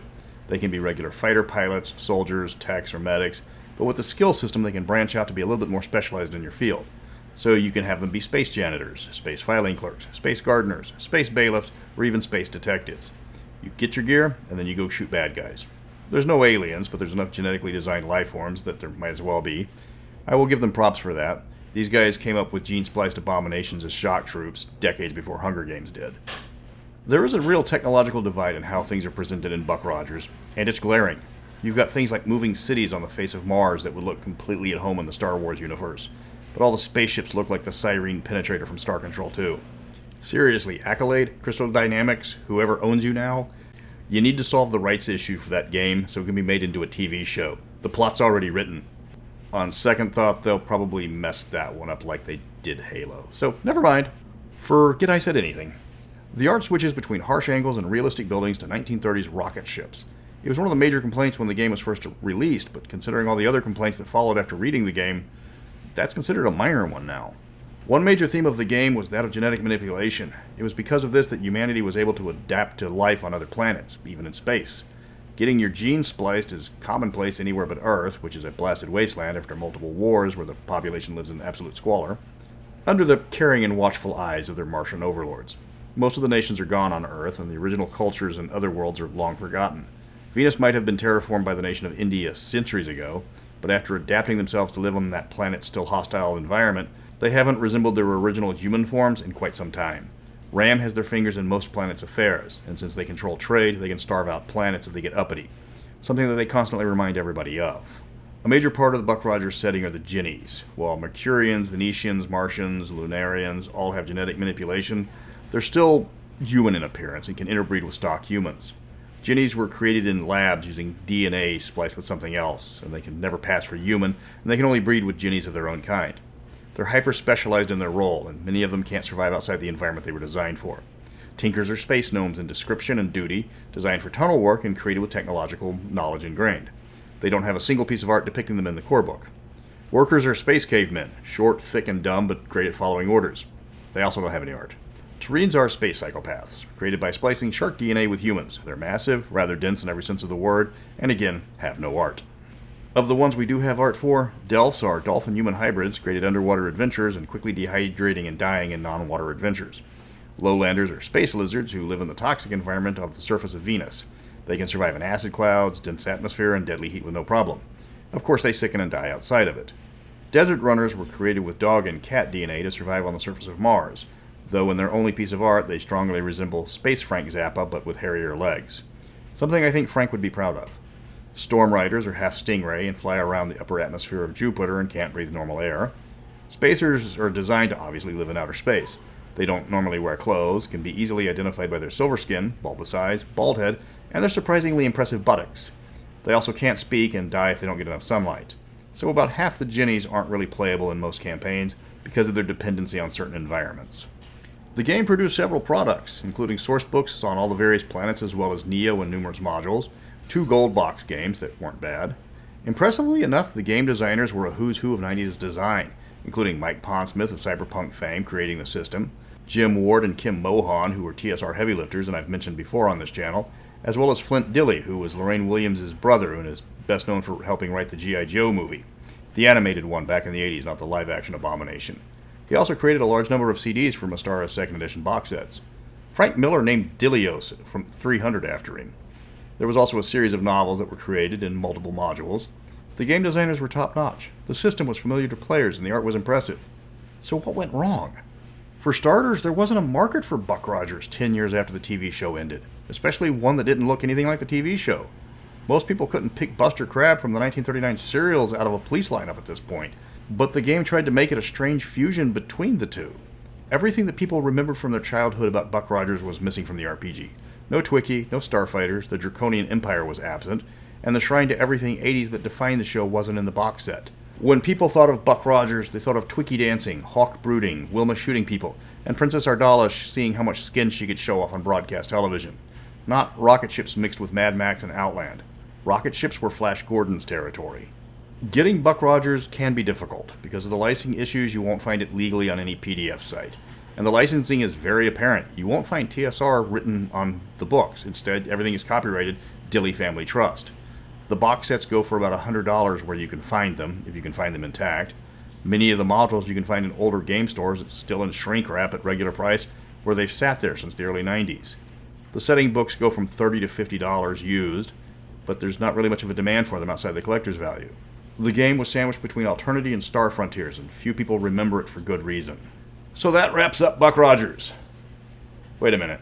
They can be regular fighter pilots, soldiers, techs, or medics, but with the skill system they can branch out to be a little bit more specialized in your field. So you can have them be space janitors, space filing clerks, space gardeners, space bailiffs, or even space detectives. You get your gear, and then you go shoot bad guys. There's no aliens, but there's enough genetically designed life forms that there might as well be. I will give them props for that. These guys came up with gene-spliced abominations as shock troops decades before Hunger Games did. There is a real technological divide in how things are presented in Buck Rogers, and it's glaring. You've got things like moving cities on the face of Mars that would look completely at home in the Star Wars universe, but all the spaceships look like the Cyrene Penetrator from Star Control 2. Seriously, Accolade, Crystal Dynamics, whoever owns you now, you need to solve the rights issue for that game so it can be made into a TV show. The plot's already written. On second thought, they'll probably mess that one up like they did Halo. So, never mind. Forget I said anything. The art switches between harsh angles and realistic buildings to 1930s rocket ships. It was one of the major complaints when the game was first released, but considering all the other complaints that followed after reading the game, that's considered a minor one now. One major theme of the game was that of genetic manipulation. It was because of this that humanity was able to adapt to life on other planets, even in space. Getting your genes spliced is commonplace anywhere but Earth, which is a blasted wasteland after multiple wars where the population lives in absolute squalor, under the caring and watchful eyes of their Martian overlords. Most of the nations are gone on Earth, and the original cultures in other worlds are long forgotten. Venus might have been terraformed by the nation of India centuries ago, but after adapting themselves to live on that planet's still hostile environment, they haven't resembled their original human forms in quite some time. RAM has their fingers in most planets' affairs, and since they control trade, they can starve out planets if they get uppity, something that they constantly remind everybody of. A major part of the Buck Rogers setting are the Ginnies. While Mercurians, Venetians, Martians, Lunarians all have genetic manipulation, they're still human in appearance and can interbreed with stock humans. Ginnies were created in labs using DNA spliced with something else, and they can never pass for human, and they can only breed with Ginnies of their own kind. They're hyper-specialized in their role, and many of them can't survive outside the environment they were designed for. Tinkers are space gnomes in description and duty, designed for tunnel work and created with technological knowledge ingrained. They don't have a single piece of art depicting them in the core book. Workers are space cavemen, short, thick, and dumb, but great at following orders. They also don't have any art. Terrines are space psychopaths, created by splicing shark DNA with humans. They're massive, rather dense in every sense of the word, and again, have no art. Of the ones we do have art for, Delphs are dolphin-human hybrids, created underwater adventures and quickly dehydrating and dying in non-water adventures. Lowlanders are space lizards who live in the toxic environment of the surface of Venus. They can survive in acid clouds, dense atmosphere, and deadly heat with no problem. Of course, they sicken and die outside of it. Desert runners were created with dog and cat DNA to survive on the surface of Mars, though in their only piece of art, they strongly resemble Space Frank Zappa, but with hairier legs. Something I think Frank would be proud of. Storm Riders are half stingray and fly around the upper atmosphere of Jupiter and can't breathe normal air. Spacers are designed to obviously live in outer space. They don't normally wear clothes, can be easily identified by their silver skin, bulbous eyes, bald head, and their surprisingly impressive buttocks. They also can't speak and die if they don't get enough sunlight. So about half the Jennies aren't really playable in most campaigns because of their dependency on certain environments. The game produced several products, including source books on all the various planets as well as Neo and numerous modules, 2 gold box games that weren't bad. Impressively enough, the game designers were a who's who of 90s design, including Mike Pondsmith of Cyberpunk fame creating the system, Jim Ward and Kim Mohan, who were TSR heavy lifters and I've mentioned before on this channel, as well as Flint Dilley, who was Lorraine Williams' brother and is best known for helping write the G.I. Joe movie, the animated one back in the 80s, not the live-action abomination. He also created a large number of CDs for Mystara's second edition box sets. Frank Miller named Dilios from 300 after him. There was also a series of novels that were created in multiple modules. The game designers were top-notch. The system was familiar to players and the art was impressive. So what went wrong? For starters, there wasn't a market for Buck Rogers 10 years after the TV show ended, especially one that didn't look anything like the TV show. Most people couldn't pick Buster Crabbe from the 1939 serials out of a police lineup at this point, but the game tried to make it a strange fusion between the two. Everything that people remembered from their childhood about Buck Rogers was missing from the RPG. No Twiki, no Starfighters, the Draconian Empire was absent, and the shrine to everything 80s that defined the show wasn't in the box set. When people thought of Buck Rogers, they thought of Twiki dancing, Hawk brooding, Wilma shooting people, and Princess Ardala seeing how much skin she could show off on broadcast television. Not rocket ships mixed with Mad Max and Outland. Rocket ships were Flash Gordon's territory. Getting Buck Rogers can be difficult. Because of the licensing issues, you won't find it legally on any PDF site. And the licensing is very apparent. You won't find TSR written on the books. Instead, everything is copyrighted Dilley Family Trust. The box sets go for about $100 where you can find them, if you can find them intact. Many of the modules you can find in older game stores, still in shrink wrap at regular price, where they've sat there since the early 90s. The setting books go from $30 to $50 used, but there's not really much of a demand for them outside the collector's value. The game was sandwiched between Alternity and Star Frontiers, and few people remember it for good reason. So that wraps up Buck Rogers. Wait a minute.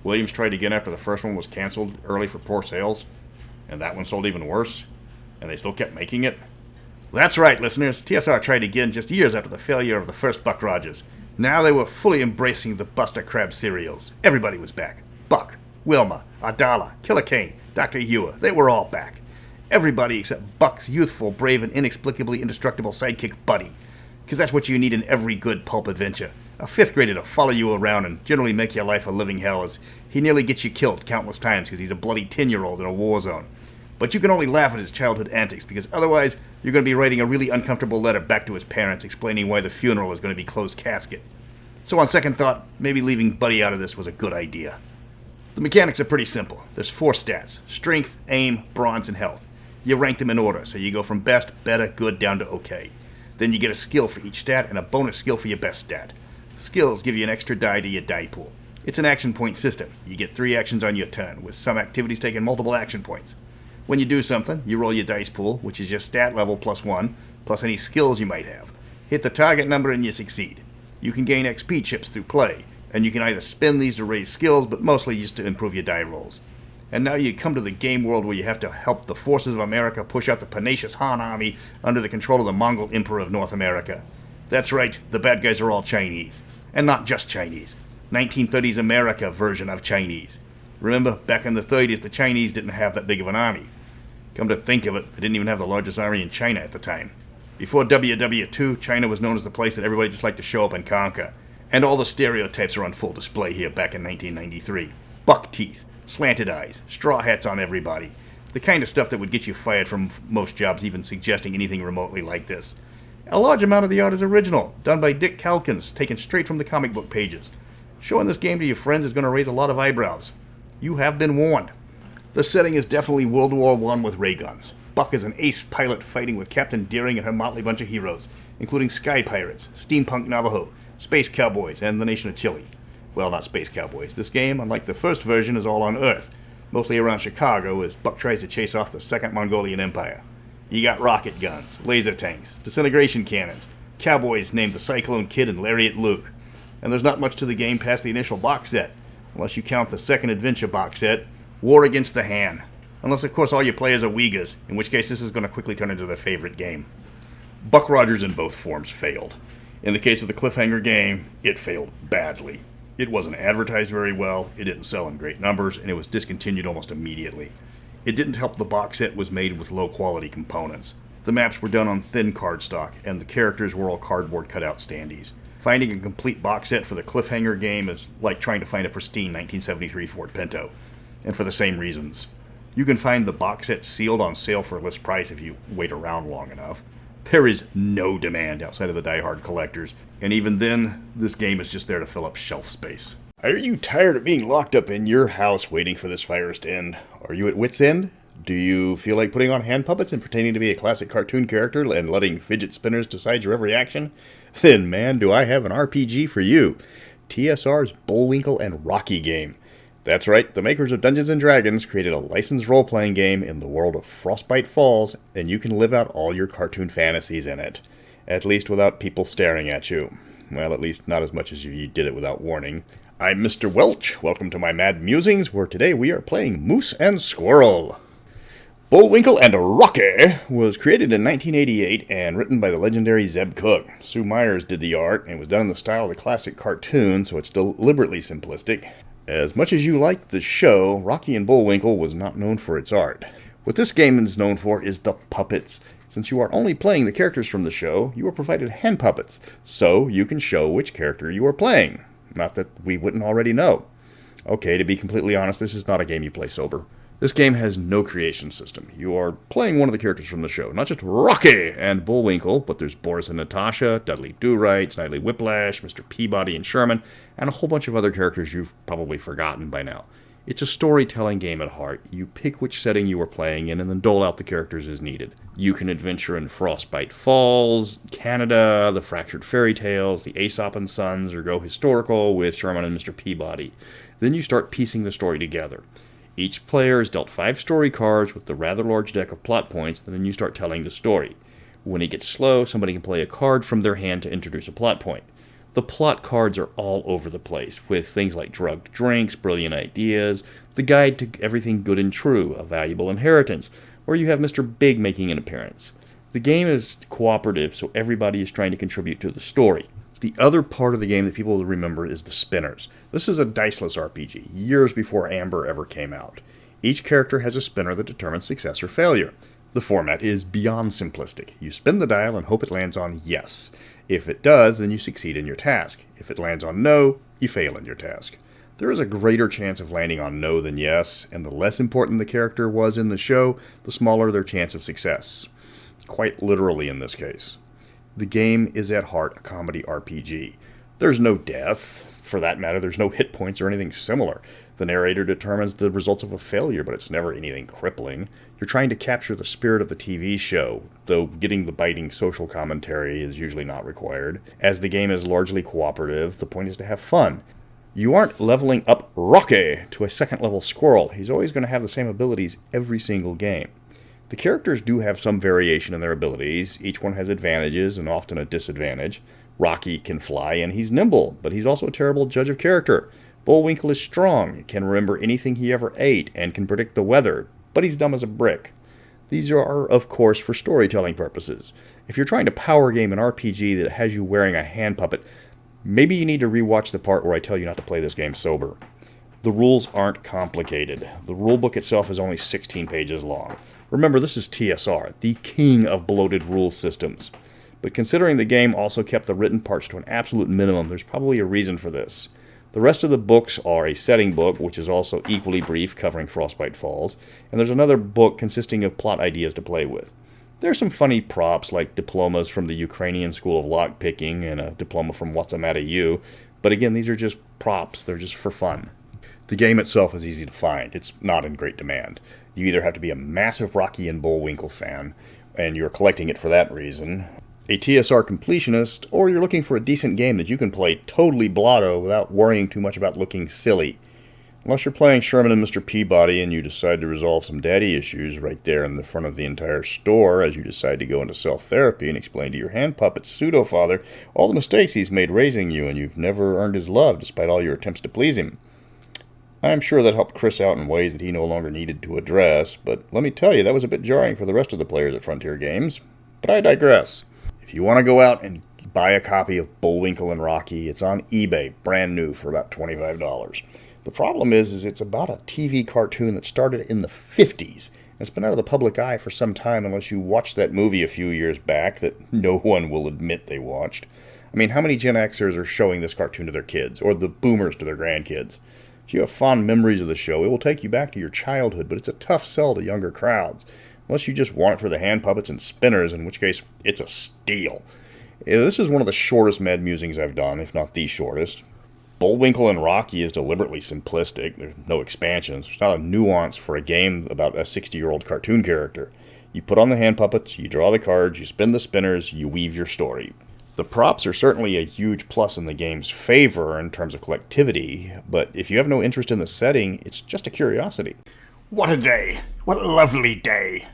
Williams tried again after the first one was canceled early for poor sales, and that one sold even worse, and they still kept making it? That's right, listeners. TSR tried again just years after the failure of the first Buck Rogers. Now they were fully embracing the Buster Crabbe serials. Everybody was back. Buck, Wilma, Ardala, Killer Kane, Dr. Ewer, they were all back. Everybody except Buck's youthful, brave, and inexplicably indestructible sidekick Buddy. Because that's what you need in every good pulp adventure. A 5th grader to follow you around and generally make your life a living hell as he nearly gets you killed countless times because he's a bloody 10-year-old in a war zone. But you can only laugh at his childhood antics because otherwise you're going to be writing a really uncomfortable letter back to his parents explaining why the funeral is going to be closed casket. So on second thought, maybe leaving Buddy out of this was a good idea. The mechanics are pretty simple. There's 4 stats: strength, aim, bronze, and health. You rank them in order, so you go from best, better, good, down to okay. Then you get a skill for each stat and a bonus skill for your best stat. Skills give you an extra die to your die pool. It's an action point system. You get 3 actions on your turn, with some activities taking multiple action points. When you do something, you roll your dice pool, which is your stat level plus 1, plus any skills you might have. Hit the target number and you succeed. You can gain XP chips through play, and you can either spend these to raise skills, but mostly just to improve your die rolls. And now you come to the game world where you have to help the forces of America push out the pugnacious Han army under the control of the Mongol Emperor of North America. That's right, the bad guys are all Chinese. And not just Chinese. 1930s America version of Chinese. Remember, back in the 30s, the Chinese didn't have that big of an army. Come to think of it, they didn't even have the largest army in China at the time. Before WW2, China was known as the place that everybody just liked to show up and conquer. And all the stereotypes are on full display here back in 1993. Buck teeth, slanted eyes, straw hats on everybody. The kind of stuff that would get you fired from most jobs even suggesting anything remotely like this. A large amount of the art is original, done by Dick Calkins, taken straight from the comic book pages. Showing this game to your friends is going to raise a lot of eyebrows. You have been warned. The setting is definitely World War I with ray guns. Buck is an ace pilot fighting with Captain Deering and her motley bunch of heroes, including Sky Pirates, Steampunk Navajo, Space Cowboys, and the Nation of Chile. Well, not Space Cowboys. This game, unlike the first version, is all on Earth, mostly around Chicago as Buck tries to chase off the Second Mongolian Empire. You got rocket guns, laser tanks, disintegration cannons, cowboys named the Cyclone Kid and Lariat Luke. And there's not much to the game past the initial box set, unless you count the second adventure box set, War Against the Han. Unless, of course, all your players are Uyghurs, in which case this is going to quickly turn into their favorite game. Buck Rogers in both forms failed. In the case of the cliffhanger game, it failed badly. It wasn't advertised very well, it didn't sell in great numbers, and it was discontinued almost immediately. It didn't help the box set was made with low-quality components. The maps were done on thin cardstock, and the characters were all cardboard cutout standees. Finding a complete box set for the Cliffhanger game is like trying to find a pristine 1973 Ford Pinto, and for the same reasons. You can find the box set sealed on sale for list price if you wait around long enough. There is no demand outside of the die-hard collectors, and even then, this game is just there to fill up shelf space. Are you tired of being locked up in your house waiting for this virus to end? Are you at wit's end? Do you feel like putting on hand puppets and pretending to be a classic cartoon character and letting fidget spinners decide your every action? Then, man, do I have an RPG for you. TSR's Bullwinkle and Rocky game. That's right, the makers of Dungeons & Dragons created a licensed role-playing game in the world of Frostbite Falls, and you can live out all your cartoon fantasies in it. At least without people staring at you. Well, at least not as much as you did it without warning. I'm Mr. Welch. Welcome to my Mad Musings, where today we are playing Moose and Squirrel. Bullwinkle and Rocky was created in 1988 and written by the legendary Zeb Cook. Sue Myers did the art, and was done in the style of the classic cartoon, so it's deliberately simplistic. As much as you like the show, Rocky and Bullwinkle was not known for its art. What this game is known for is the puppets. Since you are only playing the characters from the show, you are provided hand puppets, so you can show which character you are playing. Not that we wouldn't already know. Okay, to be completely honest, this is not a game you play sober. This game has no creation system. You are playing one of the characters from the show, not just Rocky and Bullwinkle, but there's Boris and Natasha, Dudley Do-Right, Snidely Whiplash, Mr. Peabody and Sherman, and a whole bunch of other characters you've probably forgotten by now. It's a storytelling game at heart. You pick which setting you are playing in and then dole out the characters as needed. You can adventure in Frostbite Falls, Canada, the Fractured Fairy Tales, the Aesop and Sons, or go historical with Sherman and Mr. Peabody. Then you start piecing the story together. Each player is dealt 5 story cards with the rather large deck of plot points, and then you start telling the story. When it gets slow, somebody can play a card from their hand to introduce a plot point. The plot cards are all over the place, with things like drugged drinks, brilliant ideas, the guide to everything good and true, a valuable inheritance, or you have Mr. Big making an appearance. The game is cooperative, so everybody is trying to contribute to the story. The other part of the game that people will remember is the spinners. This is a diceless RPG, years before Amber ever came out. Each character has a spinner that determines success or failure. The format is beyond simplistic. You spin the dial and hope it lands on yes. If it does, then you succeed in your task. If it lands on no, you fail in your task. There is a greater chance of landing on no than yes, and the less important the character was in the show, the smaller their chance of success. Quite literally in this case. The game is at heart a comedy RPG. There's no death. For that matter, there's no hit points or anything similar. The narrator determines the results of a failure, but it's never anything crippling. You're trying to capture the spirit of the TV show, though getting the biting social commentary is usually not required. As the game is largely cooperative, the point is to have fun. You aren't leveling up Rocky to a second-level squirrel. He's always going to have the same abilities every single game. The characters do have some variation in their abilities. Each one has advantages and often a disadvantage. Rocky can fly and he's nimble, but he's also a terrible judge of character. Bullwinkle is strong, can remember anything he ever ate, and can predict the weather, but he's dumb as a brick. These are, of course, for storytelling purposes. If you're trying to power game an RPG that has you wearing a hand puppet, maybe you need to rewatch the part where I tell you not to play this game sober. The rules aren't complicated. The rulebook itself is only 16 pages long. Remember, this is TSR, the king of bloated rule systems. But considering the game also kept the written parts to an absolute minimum, there's probably a reason for this. The rest of the books are a setting book, which is also equally brief, covering Frostbite Falls, and there's another book consisting of plot ideas to play with. There are some funny props, like diplomas from the Ukrainian School of Lockpicking and a diploma from What's a Matter You, but again, these are just props, they're just for fun. The game itself is easy to find. It's not in great demand. You either have to be a massive Rocky and Bullwinkle fan, and you're collecting it for that reason, a TSR completionist, or you're looking for a decent game that you can play totally blotto without worrying too much about looking silly. Unless you're playing Sherman and Mr. Peabody and you decide to resolve some daddy issues right there in the front of the entire store as you decide to go into self-therapy and explain to your hand puppet pseudo-father all the mistakes he's made raising you and you've never earned his love despite all your attempts to please him. I am sure that helped Chris out in ways that he no longer needed to address, but let me tell you, that was a bit jarring for the rest of the players at Frontier Games. But I digress. If you want to go out and buy a copy of Bullwinkle and Rocky, it's on eBay, brand new, for about $25. The problem is it's about a TV cartoon that started in the 50s. And it's been out of the public eye for some time unless you watched that movie a few years back that no one will admit they watched. I mean, how many Gen Xers are showing this cartoon to their kids, or the boomers to their grandkids? If you have fond memories of the show, it will take you back to your childhood, but it's a tough sell to younger crowds. Unless you just want it for the hand puppets and spinners, in which case, it's a steal. This is one of the shortest Mad Musings I've done, if not the shortest. Bullwinkle and Rocky is deliberately simplistic. There's no expansions. There's not a nuance for a game about a 60-year-old cartoon character. You put on the hand puppets, you draw the cards, you spin the spinners, you weave your story. The props are certainly a huge plus in the game's favor in terms of collectivity, but if you have no interest in the setting, it's just a curiosity. What a day! What a lovely day!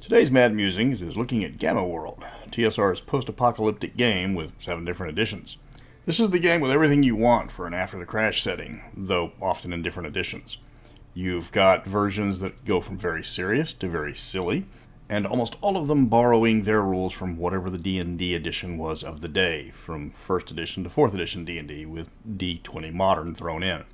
Today's Mad Musings is looking at Gamma World, TSR's post-apocalyptic game with 7 different editions. This is the game with everything you want for an after-the-crash setting, though often in different editions. You've got versions that go from very serious to very silly, and almost all of them borrowing their rules from whatever the D&D edition was of the day, from 1st edition to 4th edition D&D, with D20 Modern thrown in.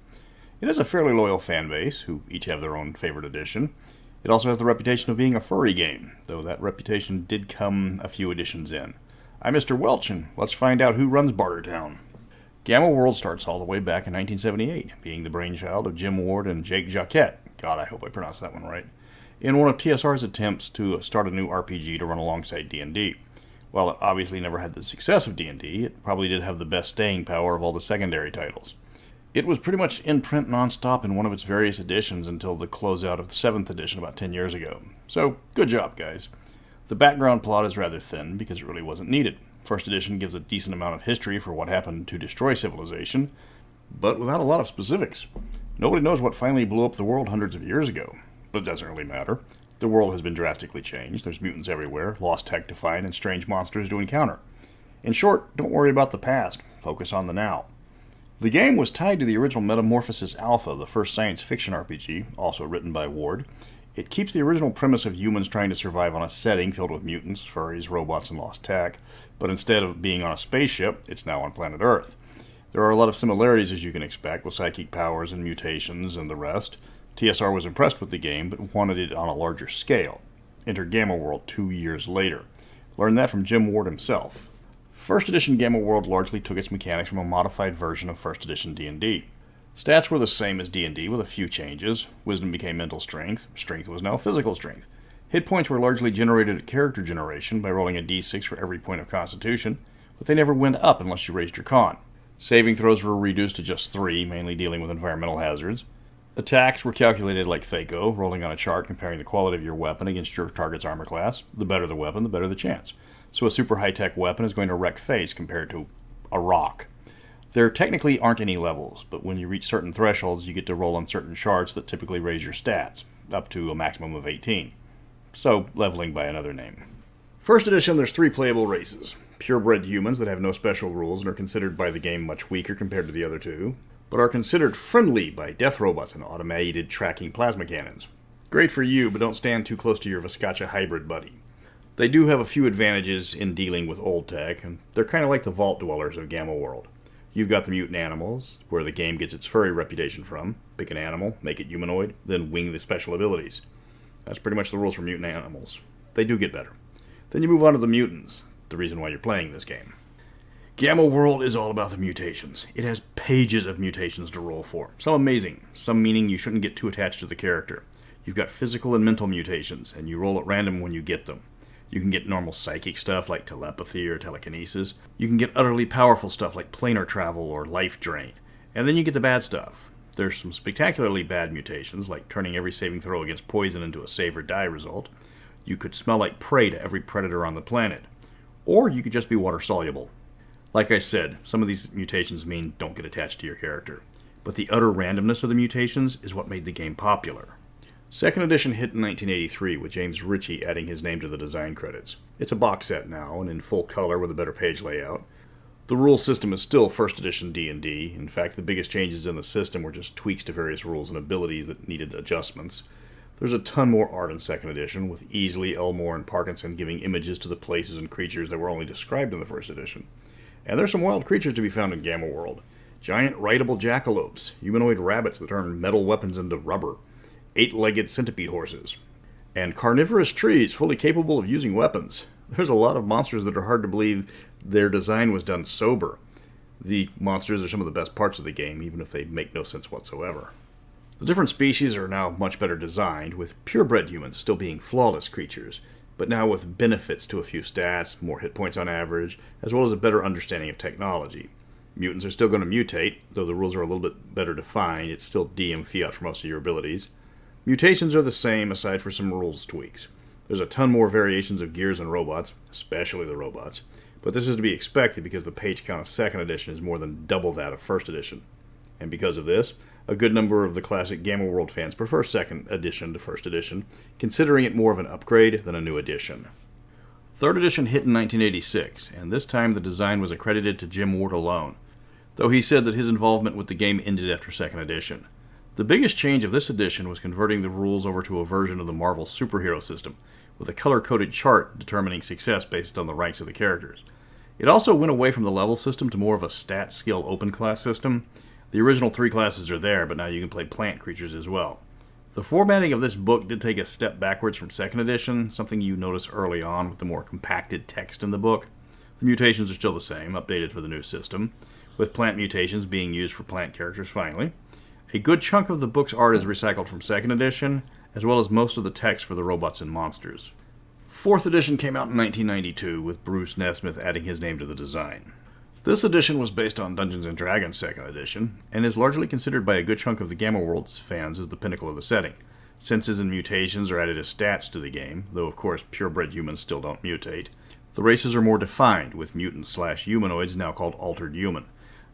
It has a fairly loyal fan base, who each have their own favorite edition. It also has the reputation of being a furry game, though that reputation did come a few editions in. I'm Mr. Welch, and let's find out who runs Bartertown. Gamma World starts all the way back in 1978, being the brainchild of Jim Ward and Jake Jacquet. God, I hope I pronounced that one right. In one of TSR's attempts to start a new RPG to run alongside D&D. While it obviously never had the success of D&D, it probably did have the best staying power of all the secondary titles. It was pretty much in print non-stop in one of its various editions until the closeout of the 7th edition about 10 years ago. So, good job, guys. The background plot is rather thin because it really wasn't needed. First edition gives a decent amount of history for what happened to destroy civilization, but without a lot of specifics. Nobody knows what finally blew up the world hundreds of years ago. But it doesn't really matter. The world has been drastically changed. There's mutants everywhere, lost tech to find, and strange monsters to encounter. In short, don't worry about the past. Focus on the now. The game was tied to the original Metamorphosis Alpha, the first science fiction RPG, also written by Ward. It keeps the original premise of humans trying to survive on a setting filled with mutants, furries, robots, and lost tech, but instead of being on a spaceship, it's now on planet Earth. There are a lot of similarities, as you can expect, with psychic powers and mutations and the rest. TSR was impressed with the game, but wanted it on a larger scale. Enter Gamma World 2 years later. Learned that from Jim Ward himself. First edition Gamma World largely took its mechanics from a modified version of first edition D&D. Stats were the same as D&D with a few changes. Wisdom became mental strength. Strength was now physical strength. Hit points were largely generated at character generation by rolling a d6 for every point of constitution, but they never went up unless you raised your con. Saving throws were reduced to just 3, mainly dealing with environmental hazards. Attacks were calculated like THAC0, rolling on a chart comparing the quality of your weapon against your target's armor class. The better the weapon, the better the chance. So a super high-tech weapon is going to wreck face compared to a rock. There technically aren't any levels, but when you reach certain thresholds, you get to roll on certain charts that typically raise your stats, up to a maximum of 18. So, leveling by another name. First edition, there's 3 playable races. Purebred humans that have no special rules and are considered by the game much weaker compared to the other 2. But are considered friendly by death robots and automated tracking plasma cannons. Great for you, but don't stand too close to your Viscacha hybrid buddy. They do have a few advantages in dealing with old tech, and they're kind of like the Vault Dwellers of Gamma World. You've got the mutant animals, where the game gets its furry reputation from. Pick an animal, make it humanoid, then wing the special abilities. That's pretty much the rules for mutant animals. They do get better. Then you move on to the mutants, the reason why you're playing this game. Gamma World is all about the mutations. It has pages of mutations to roll for. Some amazing, some meaning you shouldn't get too attached to the character. You've got physical and mental mutations, and you roll at random when you get them. You can get normal psychic stuff like telepathy or telekinesis. You can get utterly powerful stuff like planar travel or life drain. And then you get the bad stuff. There's some spectacularly bad mutations, like turning every saving throw against poison into a save or die result. You could smell like prey to every predator on the planet. Or you could just be water soluble. Like I said, some of these mutations mean don't get attached to your character. But the utter randomness of the mutations is what made the game popular. Second edition hit in 1983 with James Ritchie adding his name to the design credits. It's a box set now and in full color with a better page layout. The rule system is still first edition D&D. In fact, the biggest changes in the system were just tweaks to various rules and abilities that needed adjustments. There's a ton more art in second edition, with Easley, Elmore, and Parkinson giving images to the places and creatures that were only described in the first edition. And there's some wild creatures to be found in Gamma World. giant rideable jackalopes, humanoid rabbits that turn metal weapons into rubber, 8-legged centipede horses, and carnivorous trees fully capable of using weapons. There's a lot of monsters that are hard to believe their design was done sober. The monsters are some of the best parts of the game, even if they make no sense whatsoever. The different species are now much better designed, with purebred humans still being flawless creatures, but now with benefits to a few stats, more hit points on average, as well as a better understanding of technology. Mutants are still going to mutate, though the rules are a little bit better defined. It's still DM fiat for most of your abilities. Mutations are the same, aside for some rules tweaks. There's a ton more variations of gears and robots, especially the robots, but this is to be expected because the page count of 2nd edition is more than double that of 1st edition. And because of this, a good number of the classic Gamma World fans prefer 2nd edition to 1st edition, considering it more of an upgrade than a new edition. 3rd edition hit in 1986, and this time the design was accredited to Jim Ward alone, though he said that his involvement with the game ended after 2nd edition. The biggest change of this edition was converting the rules over to a version of the Marvel superhero system, with a color-coded chart determining success based on the ranks of the characters. It also went away from the level system to more of a stat skill open class system. The original 3 classes are there, but now you can play plant creatures as well. The formatting of this book did take a step backwards from 2nd edition, something you notice early on with the more compacted text in the book. The mutations are still the same, updated for the new system, with plant mutations being used for plant characters finally. A good chunk of the book's art is recycled from 2nd edition, as well as most of the text for the robots and monsters. 4th edition came out in 1992, with Bruce Nesmith adding his name to the design. This edition was based on Dungeons & Dragons 2nd edition, and is largely considered by a good chunk of the Gamma World's fans as the pinnacle of the setting. Senses and mutations are added as stats to the game, though of course purebred humans still don't mutate. The races are more defined, with mutants/humanoids now called altered human.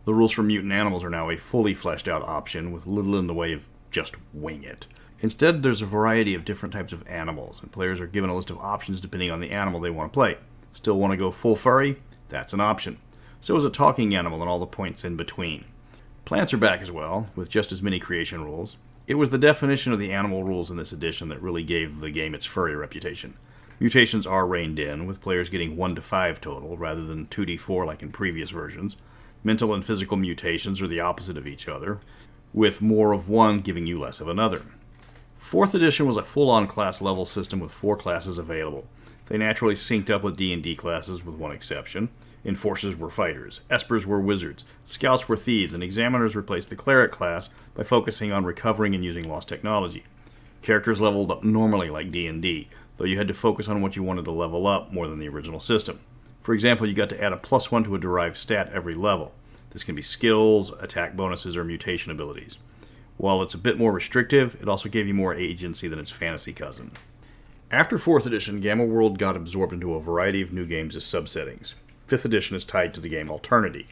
The rules for mutant animals are now a fully fleshed out option, with little in the way of just wing it. Instead, there's a variety of different types of animals, and players are given a list of options depending on the animal they want to play. Still want to go full furry? That's an option. So is a talking animal and all the points in between. Plants are back as well, with just as many creation rules. It was the definition of the animal rules in this edition that really gave the game its furry reputation. Mutations are reined in, with players getting 1 to 5 total, rather than 2d4 like in previous versions. Mental and physical mutations are the opposite of each other, with more of one giving you less of another. 4th edition was a full-on class level system with 4 classes available. They naturally synced up with D&D classes, with one exception. Enforcers were fighters, espers were wizards, scouts were thieves, and examiners replaced the cleric class by focusing on recovering and using lost technology. Characters leveled up normally like D&D, though you had to focus on what you wanted to level up more than the original system. For example, you got to add a +1 to a derived stat every level. This can be skills, attack bonuses, or mutation abilities. While it's a bit more restrictive, it also gave you more agency than its fantasy cousin. After 4th edition, Gamma World got absorbed into a variety of new games as subsettings. 5th edition is tied to the game Alternity.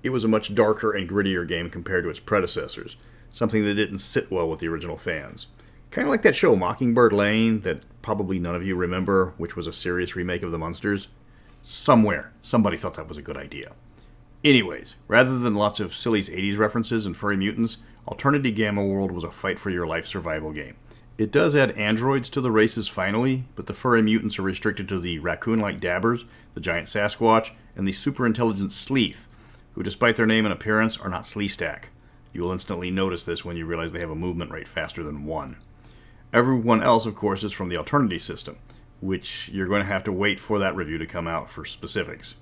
It was a much darker and grittier game compared to its predecessors, something that didn't sit well with the original fans. Kind of like that show Mockingbird Lane that probably none of you remember, which was a serious remake of the Munsters. Somewhere, somebody thought that was a good idea. Anyways, rather than lots of silly 80s references and furry mutants, Alternity Gamma World was a fight-for-your-life survival game. It does add androids to the races finally, but the furry mutants are restricted to the raccoon-like dabbers, the giant Sasquatch, and the super-intelligent Sleeth, who despite their name and appearance are not Sleestack. You will instantly notice this when you realize they have a movement rate faster than 1. Everyone else, of course, is from the Alternity system, which you're going to have to wait for that review to come out for specifics.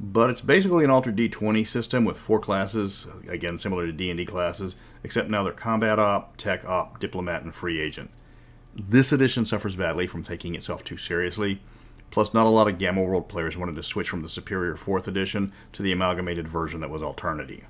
But it's basically an altered D20 system with 4 classes, again similar to D&D classes, except now they're Combat Op, Tech Op, Diplomat, and Free Agent. This edition suffers badly from taking itself too seriously, plus not a lot of Gamma World players wanted to switch from the superior 4th edition to the amalgamated version that was Alternity.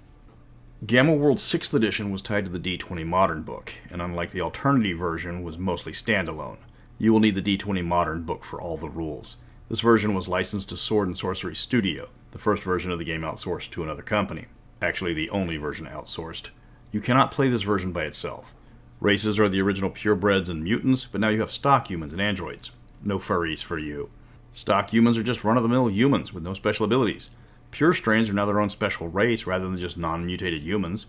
Gamma World 6th edition was tied to the D20 Modern book, and unlike the Alternity version, was mostly standalone. You will need the D20 Modern book for all the rules. This version was licensed to Sword and Sorcery Studio, the first version of the game outsourced to another company. Actually, the only version outsourced. You cannot play this version by itself. Races are the original purebreds and mutants, but now you have stock humans and androids. No furries for you. Stock humans are just run-of-the-mill humans with no special abilities. Pure strains are now their own special race rather than just non-mutated humans.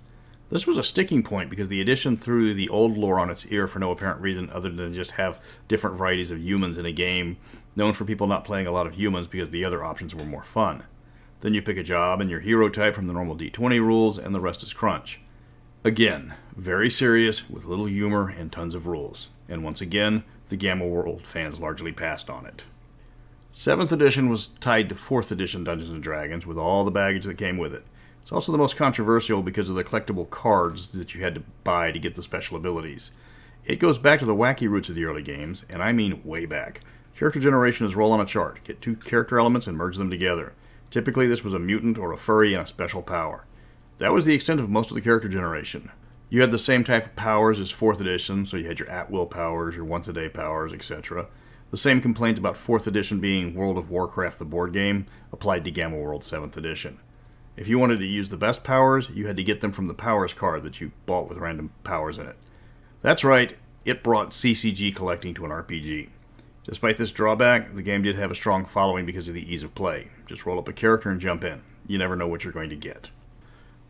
This was a sticking point because the edition threw the old lore on its ear for no apparent reason other than just have different varieties of humans in a game known for people not playing a lot of humans because the other options were more fun. Then you pick a job and your hero type from the normal D20 rules, and the rest is crunch. Again, very serious, with little humor and tons of rules. And once again, the Gamma World fans largely passed on it. 7th edition was tied to 4th edition Dungeons & Dragons, with all the baggage that came with it. It's also the most controversial because of the collectible cards that you had to buy to get the special abilities. It goes back to the wacky roots of the early games, and I mean way back. Character generation is roll on a chart. Get 2 character elements and merge them together. Typically this was a mutant or a furry and a special power. That was the extent of most of the character generation. You had the same type of powers as 4th edition, so you had your at-will powers, your once-a-day powers, etc. The same complaint about 4th edition being World of Warcraft the board game applied to Gamma World 7th edition. If you wanted to use the best powers, you had to get them from the powers card that you bought with random powers in it. That's right, it brought CCG collecting to an RPG. Despite this drawback, the game did have a strong following because of the ease of play. Just roll up a character and jump in. You never know what you're going to get.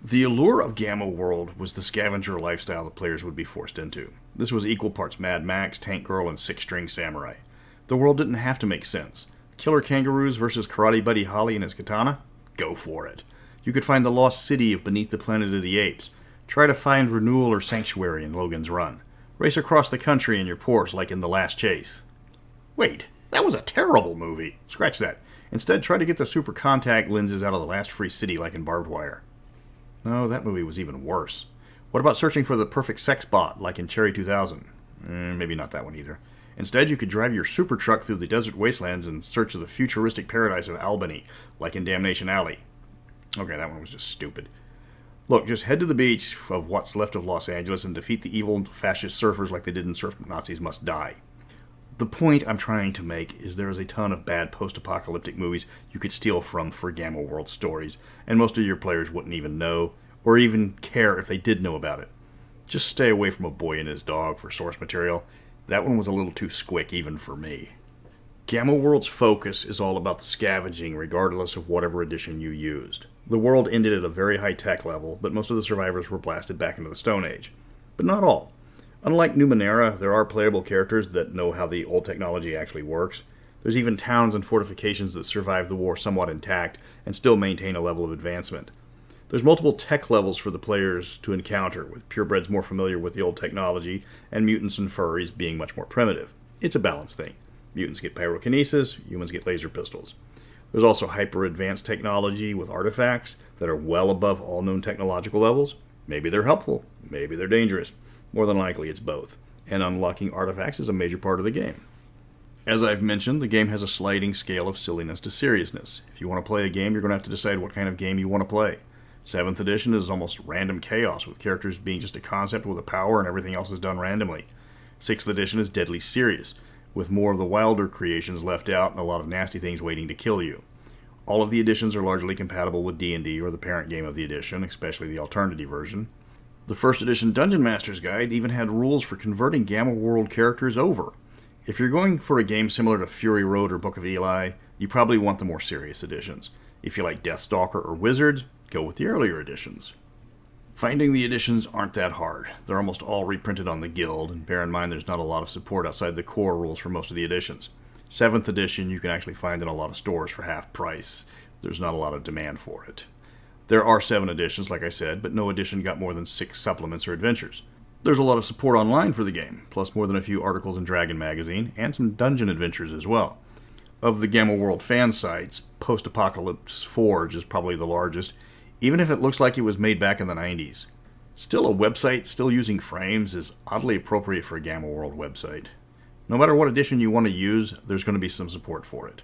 The allure of Gamma World was the scavenger lifestyle the players would be forced into. This was equal parts Mad Max, Tank Girl, and Six-String Samurai. The world didn't have to make sense. Killer kangaroos versus Karate Buddy Holly and his katana? Go for it. You could find the lost city of Beneath the Planet of the Apes. Try to find Renewal or Sanctuary in Logan's Run. Race across the country in your Porsche like in The Last Chase. Wait, that was a terrible movie. Scratch that. Instead, try to get the super contact lenses out of the last free city like in Barbed Wire. No, that movie was even worse. What about searching for the perfect sex bot like in Cherry 2000? Maybe not that one either. Instead, you could drive your super truck through the desert wastelands in search of the futuristic paradise of Albany, like in Damnation Alley. Okay, that one was just stupid. Look, just head to the beach of what's left of Los Angeles and defeat the evil fascist surfers like they did in Surf Nazis Must Die. The point I'm trying to make is there is a ton of bad post-apocalyptic movies you could steal from for Gamma World stories, and most of your players wouldn't even know, or even care if they did know about it. Just stay away from A Boy and His Dog for source material. That one was a little too squick even for me. Gamma World's focus is all about the scavenging regardless of whatever edition you used. The world ended at a very high tech level, but most of the survivors were blasted back into the Stone Age. But not all. Unlike Numenera, there are playable characters that know how the old technology actually works. There's even towns and fortifications that survive the war somewhat intact and still maintain a level of advancement. There's multiple tech levels for the players to encounter, with purebreds more familiar with the old technology, and mutants and furries being much more primitive. It's a balance thing. Mutants get pyrokinesis, humans get laser pistols. There's also hyper-advanced technology with artifacts that are well above all known technological levels. Maybe they're helpful, maybe they're dangerous. More than likely, it's both, and unlocking artifacts is a major part of the game. As I've mentioned, the game has a sliding scale of silliness to seriousness. If you want to play a game, you're going to have to decide what kind of game you want to play. 7th edition is almost random chaos, with characters being just a concept with a power and everything else is done randomly. 6th edition is deadly serious, with more of the wilder creations left out and a lot of nasty things waiting to kill you. All of the editions are largely compatible with D&D or the parent game of the edition, especially the Alternity version. The 1st edition Dungeon Master's Guide even had rules for converting Gamma World characters over. If you're going for a game similar to Fury Road or Book of Eli, you probably want the more serious editions. If you like Deathstalker or Wizards, go with the earlier editions. Finding the editions aren't that hard. They're almost all reprinted on the Guild, and bear in mind there's not a lot of support outside the core rules for most of the editions. 7th edition you can actually find in a lot of stores for half price. There's not a lot of demand for it. There are 7 editions, like I said, but no edition got more than 6 supplements or adventures. There's a lot of support online for the game, plus more than a few articles in Dragon Magazine, and some dungeon adventures as well. Of the Gamma World fan sites, Post-Apocalypse Forge is probably the largest, even if it looks like it was made back in the 90s. Still, a website still using frames is oddly appropriate for a Gamma World website. No matter what edition you want to use, there's going to be some support for it.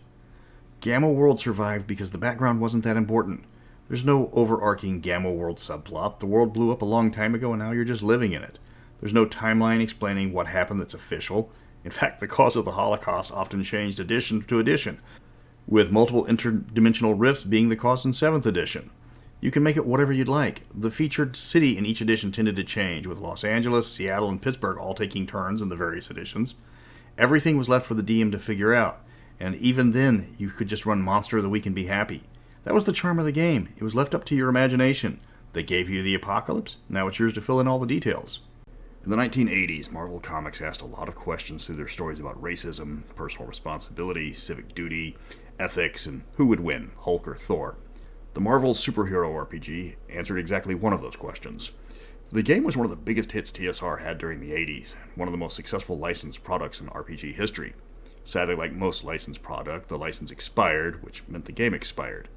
Gamma World survived because the background wasn't that important. There's no overarching Gamma World subplot. The world blew up a long time ago and now you're just living in it. There's no timeline explaining what happened that's official. In fact, the cause of the Holocaust often changed edition to edition, with multiple interdimensional rifts being the cause in 7th edition. You can make it whatever you'd like. The featured city in each edition tended to change, with Los Angeles, Seattle, and Pittsburgh all taking turns in the various editions. Everything was left for the DM to figure out, and even then, you could just run Monster of the Week and be happy. That was the charm of the game. It was left up to your imagination. They gave you the apocalypse, now it's yours to fill in all the details. In the 1980s, Marvel Comics asked a lot of questions through their stories about racism, personal responsibility, civic duty, ethics, and who would win, Hulk or Thor. The Marvel Superhero RPG answered exactly one of those questions. The game was one of the biggest hits TSR had during the 80s, one of the most successful licensed products in RPG history. Sadly, like most licensed product, the license expired, which meant the game expired.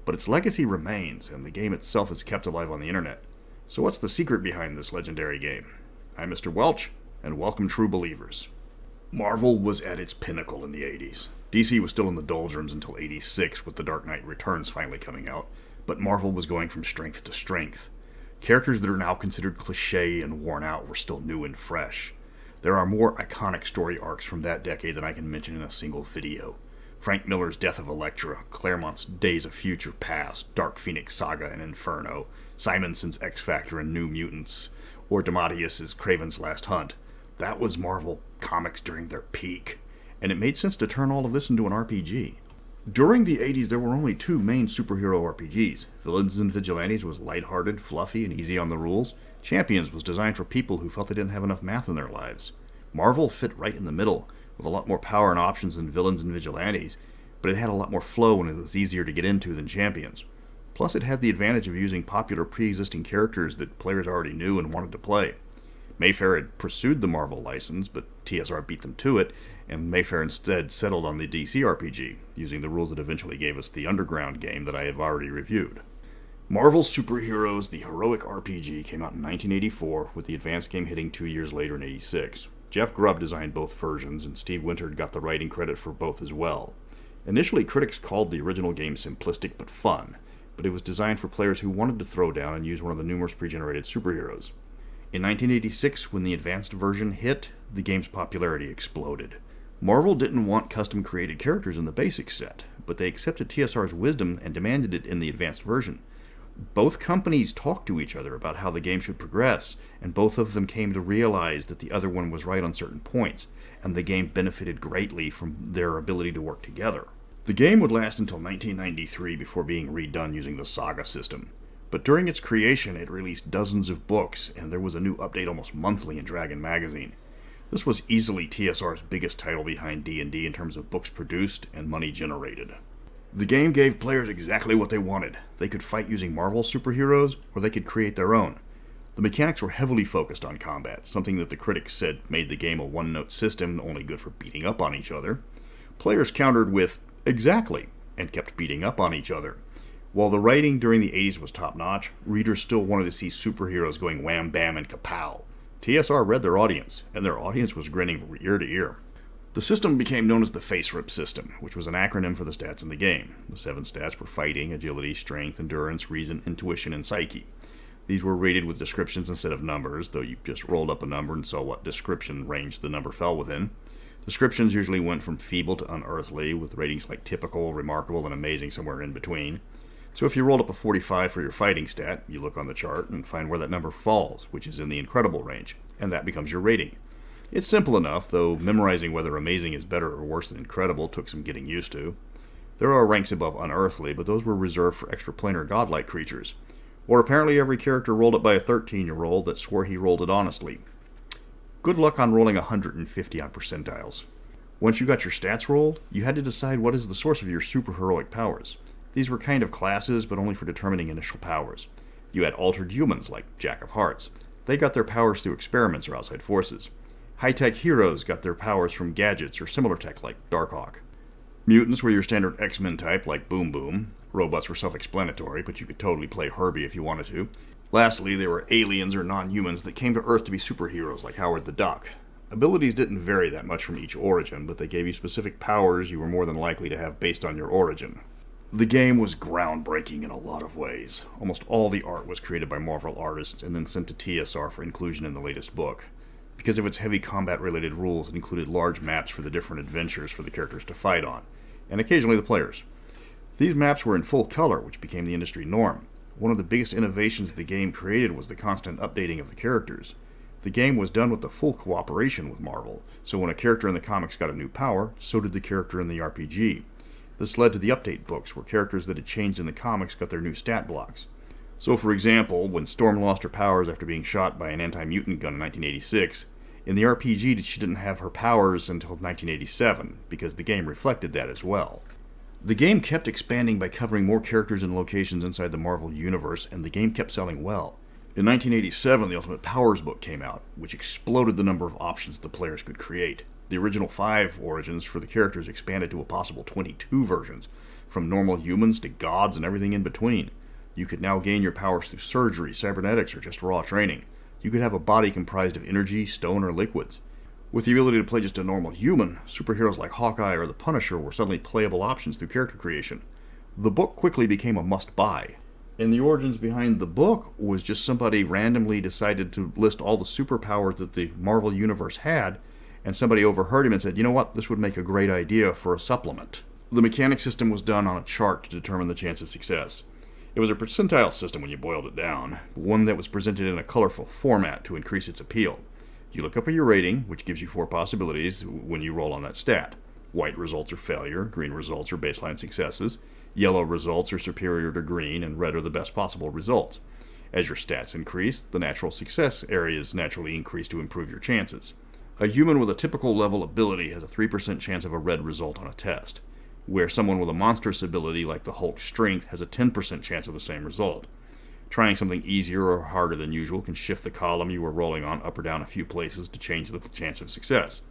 But its legacy remains, and the game itself is kept alive on the internet. So what's the secret behind this legendary game? I'm Mr. Welch, and welcome true believers. Marvel was at its pinnacle in the 80s. DC was still in the doldrums until 86, with The Dark Knight Returns finally coming out, but Marvel was going from strength to strength. Characters that are now considered cliché and worn out were still new and fresh. There are more iconic story arcs from that decade than I can mention in a single video. Frank Miller's Death of Elektra, Claremont's Days of Future Past, Dark Phoenix Saga and Inferno, Simonson's X Factor and New Mutants, or DeMatteis's Kraven's Last Hunt. That was Marvel Comics during their peak, and it made sense to turn all of this into an RPG. During the 80s, there were only two main superhero RPGs. Villains and Vigilantes was lighthearted, fluffy, and easy on the rules. Champions was designed for people who felt they didn't have enough math in their lives. Marvel fit right in the middle, with a lot more power and options than Villains and Vigilantes, but it had a lot more flow and it was easier to get into than Champions. Plus, it had the advantage of using popular pre-existing characters that players already knew and wanted to play. Mayfair had pursued the Marvel license, but TSR beat them to it, and Mayfair instead settled on the DC RPG, using the rules that eventually gave us the Underground game that I have already reviewed. Marvel Superheroes, the Heroic RPG, came out in 1984, with the advanced game hitting 2 years later in 86. Jeff Grubb designed both versions, and Steve Wintard got the writing credit for both as well. Initially, critics called the original game simplistic but fun, but it was designed for players who wanted to throw down and use one of the numerous pre-generated superheroes. In 1986, when the advanced version hit, the game's popularity exploded. Marvel didn't want custom-created characters in the basic set, but they accepted TSR's wisdom and demanded it in the advanced version. Both companies talked to each other about how the game should progress, and both of them came to realize that the other one was right on certain points, and the game benefited greatly from their ability to work together. The game would last until 1993 before being redone using the Saga system. But during its creation, it released dozens of books, and there was a new update almost monthly in Dragon magazine. This was easily TSR's biggest title behind D&D in terms of books produced and money generated. The game gave players exactly what they wanted. They could fight using Marvel superheroes, or they could create their own. The mechanics were heavily focused on combat, something that the critics said made the game a one-note system only good for beating up on each other. Players countered with, "Exactly," and kept beating up on each other. While the writing during the 80s was top-notch, readers still wanted to see superheroes going wham, bam, and kapow. TSR read their audience, and their audience was grinning ear to ear. The system became known as the Face Rip system, which was an acronym for the stats in the game. The 7 stats were fighting, agility, strength, endurance, reason, intuition, and psyche. These were rated with descriptions instead of numbers, though you just rolled up a number and saw what description range the number fell within. Descriptions usually went from feeble to unearthly, with ratings like typical, remarkable, and amazing somewhere in between. So if you rolled up a 45 for your fighting stat, you look on the chart and find where that number falls, which is in the incredible range, and that becomes your rating. It's simple enough, though memorizing whether amazing is better or worse than incredible took some getting used to. There are ranks above unearthly, but those were reserved for extraplanar godlike creatures. Or apparently every character rolled it by a 13-year-old that swore he rolled it honestly. Good luck on rolling 150 on percentiles. Once you got your stats rolled, you had to decide what is the source of your superheroic powers. These were kind of classes, but only for determining initial powers. You had altered humans, like Jack of Hearts. They got their powers through experiments or outside forces. High-tech heroes got their powers from gadgets or similar tech like Darkhawk. Mutants were your standard X-Men type like Boom Boom. Robots were self-explanatory, but you could totally play Herbie if you wanted to. Lastly, there were aliens or non-humans that came to Earth to be superheroes like Howard the Duck. Abilities didn't vary that much from each origin, but they gave you specific powers you were more than likely to have based on your origin. The game was groundbreaking in a lot of ways. Almost all the art was created by Marvel artists and then sent to TSR for inclusion in the latest book. Because of its heavy combat-related rules, it included large maps for the different adventures for the characters to fight on, and occasionally the players. These maps were in full color, which became the industry norm. One of the biggest innovations the game created was the constant updating of the characters. The game was done with the full cooperation with Marvel, so when a character in the comics got a new power, so did the character in the RPG. This led to the update books, where characters that had changed in the comics got their new stat blocks. So, for example, when Storm lost her powers after being shot by an anti-mutant gun in 1986, in the RPG she didn't have her powers until 1987, because the game reflected that as well. The game kept expanding by covering more characters and locations inside the Marvel Universe, and the game kept selling well. In 1987, the Ultimate Powers book came out, which exploded the number of options the players could create. The original 5 origins for the characters expanded to a possible 22 versions, from normal humans to gods and everything in between. You could now gain your powers through surgery, cybernetics, or just raw training. You could have a body comprised of energy, stone, or liquids. With the ability to play just a normal human, superheroes like Hawkeye or the Punisher were suddenly playable options through character creation. The book quickly became a must-buy. And the origins behind the book was just somebody randomly decided to list all the superpowers that the Marvel Universe had, and somebody overheard him and said, you know what, this would make a great idea for a supplement. The mechanic system was done on a chart to determine the chance of success. It was a percentile system when you boiled it down, one that was presented in a colorful format to increase its appeal. You look up at your rating, which gives you 4 possibilities when you roll on that stat. White results are failure, green results are baseline successes, yellow results are superior to green, and red are the best possible results. As your stats increase, the natural success areas naturally increase to improve your chances. A human with a typical level ability has a 3% chance of a red result on a test, where someone with a monstrous ability like the Hulk's strength has a 10% chance of the same result. Trying something easier or harder than usual can shift the column you were rolling on up or down a few places to change the chance of success.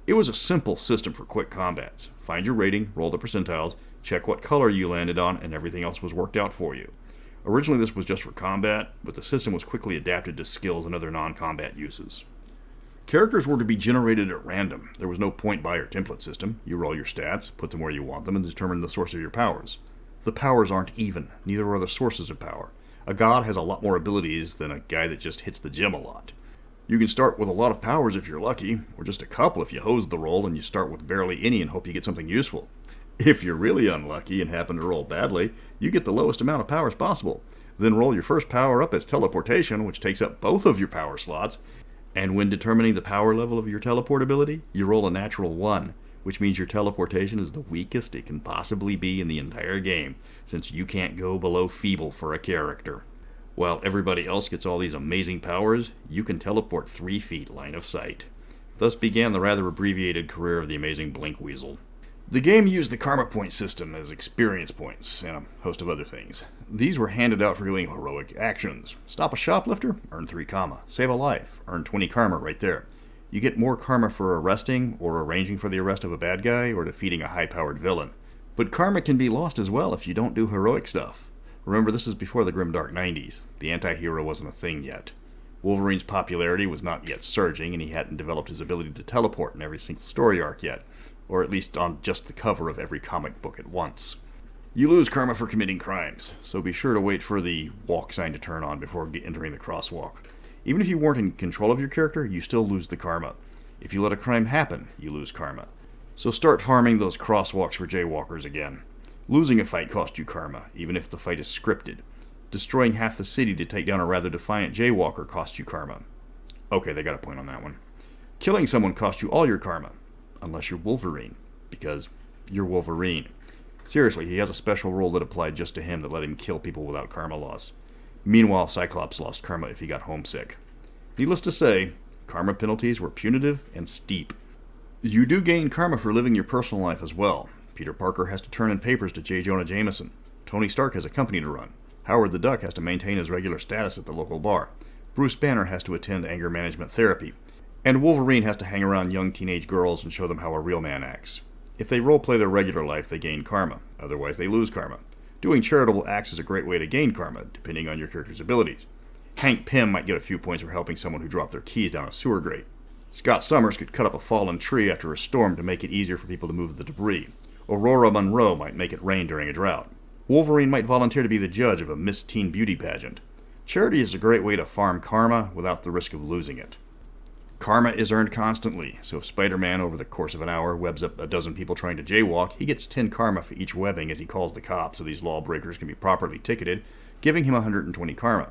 It was a simple system for quick combats. Find your rating, roll the percentiles, check what color you landed on, and everything else was worked out for you. Originally this was just for combat, but the system was quickly adapted to skills and other non-combat uses. Characters were to be generated at random. There was no point buy or template system. You roll your stats, put them where you want them, and determine the source of your powers. The powers aren't even, neither are the sources of power. A god has a lot more abilities than a guy that just hits the gym a lot. You can start with a lot of powers if you're lucky, or just a couple if you hose the roll and you start with barely any and hope you get something useful. If you're really unlucky and happen to roll badly, you get the lowest amount of powers possible. Then roll your first power up as teleportation, which takes up both of your power slots, and when determining the power level of your teleport ability, you roll a natural 1, which means your teleportation is the weakest it can possibly be in the entire game, since you can't go below feeble for a character. While everybody else gets all these amazing powers, you can teleport 3 feet line of sight. Thus began the rather abbreviated career of the amazing Blinkweasel. The game used the karma point system as experience points, and a host of other things. These were handed out for doing heroic actions. Stop a shoplifter? Earn 3 karma. Save a life? Earn 20 karma right there. You get more karma for arresting, or arranging for the arrest of a bad guy, or defeating a high-powered villain. But karma can be lost as well if you don't do heroic stuff. Remember, this is before the grimdark 90s. The anti-hero wasn't a thing yet. Wolverine's popularity was not yet surging, and he hadn't developed his ability to teleport in every single story arc yet, or at least on just the cover of every comic book at once. You lose karma for committing crimes, so be sure to wait for the walk sign to turn on before entering the crosswalk. Even if you weren't in control of your character, you still lose the karma. If you let a crime happen, you lose karma. So start farming those crosswalks for jaywalkers again. Losing a fight costs you karma, even if the fight is scripted. Destroying half the city to take down a rather defiant jaywalker costs you karma. Okay, they got a point on that one. Killing someone costs you all your karma, unless you're Wolverine, because you're Wolverine. Seriously, he has a special rule that applied just to him that let him kill people without karma loss. Meanwhile, Cyclops lost karma if he got homesick. Needless to say, karma penalties were punitive and steep. You do gain karma for living your personal life as well. Peter Parker has to turn in papers to J. Jonah Jameson. Tony Stark has a company to run. Howard the Duck has to maintain his regular status at the local bar. Bruce Banner has to attend anger management therapy. And Wolverine has to hang around young teenage girls and show them how a real man acts. If they roleplay their regular life, they gain karma. Otherwise, they lose karma. Doing charitable acts is a great way to gain karma, depending on your character's abilities. Hank Pym might get a few points for helping someone who dropped their keys down a sewer grate. Scott Summers could cut up a fallen tree after a storm to make it easier for people to move the debris. Aurora Monroe might make it rain during a drought. Wolverine might volunteer to be the judge of a Miss Teen Beauty pageant. Charity is a great way to farm karma without the risk of losing it. Karma is earned constantly, so if Spider-Man over the course of an hour webs up a dozen people trying to jaywalk, he gets 10 karma for each webbing as he calls the cops so these lawbreakers can be properly ticketed, giving him 120 karma.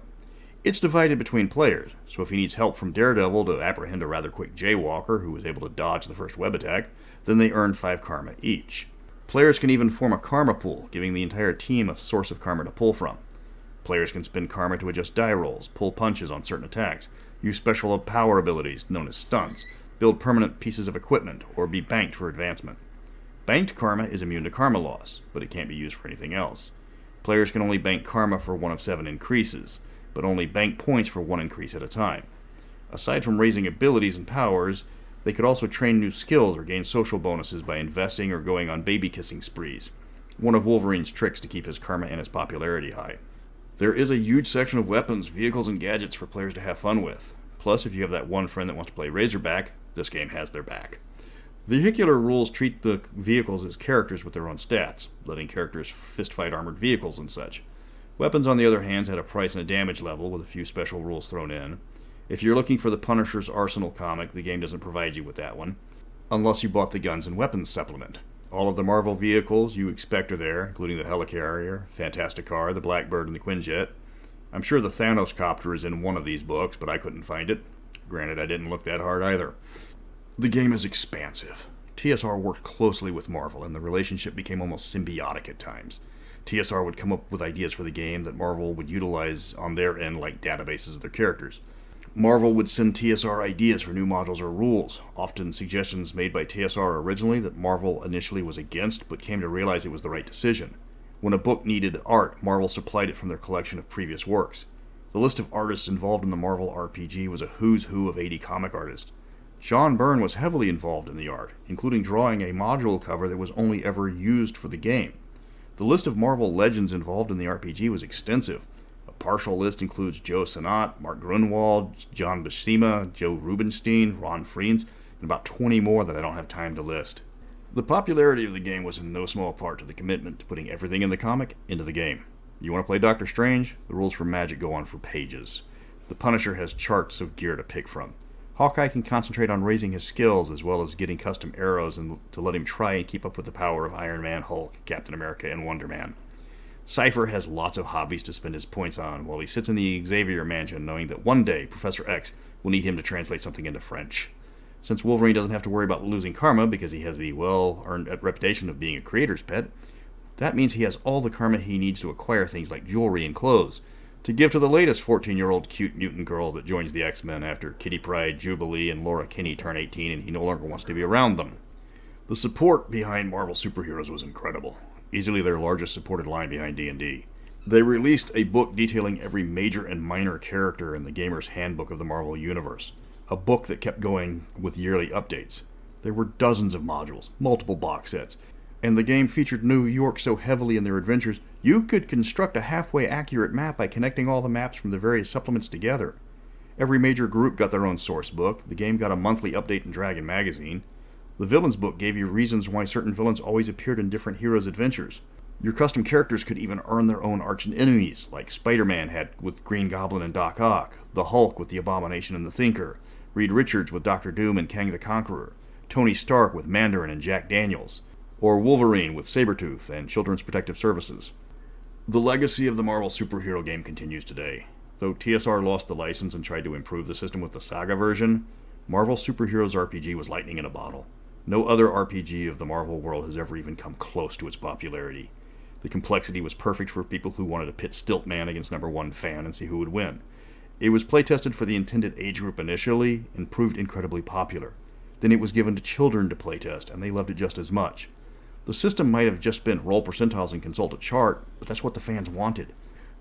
It's divided between players, so if he needs help from Daredevil to apprehend a rather quick jaywalker who was able to dodge the first web attack, then they earn 5 karma each. Players can even form a karma pool, giving the entire team a source of karma to pull from. Players can spend karma to adjust die rolls, pull punches on certain attacks, use special power abilities known as stunts, build permanent pieces of equipment, or be banked for advancement. Banked karma is immune to karma loss, but it can't be used for anything else. Players can only bank karma for one of 7 increases, but only bank points for 1 increase at a time. Aside from raising abilities and powers, they could also train new skills or gain social bonuses by investing or going on baby-kissing sprees, one of Wolverine's tricks to keep his karma and his popularity high. There is a huge section of weapons, vehicles, and gadgets for players to have fun with. Plus, if you have that one friend that wants to play Razorback, this game has their back. Vehicular rules treat the vehicles as characters with their own stats, letting characters fistfight armored vehicles and such. Weapons, on the other hand, had a price and a damage level, with a few special rules thrown in. If you're looking for the Punisher's Arsenal comic, the game doesn't provide you with that one, unless you bought the Guns and Weapons supplement. All of the Marvel vehicles you expect are there, including the Helicarrier, Fantastic Car, the Blackbird, and the Quinjet. I'm sure the Thanos copter is in one of these books, but I couldn't find it. Granted, I didn't look that hard either. The game is expansive. TSR worked closely with Marvel, and the relationship became almost symbiotic at times. TSR would come up with ideas for the game that Marvel would utilize on their end, like databases of their characters. Marvel would send TSR ideas for new modules or rules, often suggestions made by TSR originally that Marvel initially was against, but came to realize it was the right decision. When a book needed art, Marvel supplied it from their collection of previous works. The list of artists involved in the Marvel RPG was a who's who of 80 comic artists. John Byrne was heavily involved in the art, including drawing a module cover that was only ever used for the game. The list of Marvel legends involved in the RPG was extensive. A partial list includes Joe Sinnott, Mark Grunwald, John Buscema, Joe Rubinstein, Ron Friens, and about 20 more that I don't have time to list. The popularity of the game was in no small part to the commitment to putting everything in the comic into the game. You want to play Doctor Strange? The rules for magic go on for pages. The Punisher has charts of gear to pick from. Hawkeye can concentrate on raising his skills as well as getting custom arrows and to let him try and keep up with the power of Iron Man, Hulk, Captain America, and Wonder Man. Cypher has lots of hobbies to spend his points on while he sits in the Xavier mansion knowing that one day Professor X will need him to translate something into French. Since Wolverine doesn't have to worry about losing karma because he has the well-earned reputation of being a creator's pet, that means he has all the karma he needs to acquire things like jewelry and clothes, to give to the latest 14-year-old cute mutant girl that joins the X-Men after Kitty Pryde, Jubilee, and Laura Kinney turn 18 and he no longer wants to be around them. The support behind Marvel superheroes was incredible, easily their largest supported line behind D&D. They released a book detailing every major and minor character in the Gamer's Handbook of the Marvel Universe, a book that kept going with yearly updates. There were dozens of modules, multiple box sets, and the game featured New York so heavily in their adventures, you could construct a halfway accurate map by connecting all the maps from the various supplements together. Every major group got their own source book, the game got a monthly update in Dragon Magazine. The Villains book gave you reasons why certain villains always appeared in different heroes' adventures. Your custom characters could even earn their own arch enemies, like Spider-Man had with Green Goblin and Doc Ock, the Hulk with the Abomination and the Thinker, Reed Richards with Doctor Doom and Kang the Conqueror, Tony Stark with Mandarin and Jack Daniels, or Wolverine with Sabretooth and Children's Protective Services. The legacy of the Marvel superhero game continues today. Though TSR lost the license and tried to improve the system with the Saga version, Marvel Superheroes RPG was lightning in a bottle. No other RPG of the Marvel world has ever even come close to its popularity. The complexity was perfect for people who wanted to pit Stiltman against #1 fan and see who would win. It was playtested for the intended age group initially and proved incredibly popular. Then it was given to children to playtest, and they loved it just as much. The system might have just been roll percentiles and consult a chart, but that's what the fans wanted.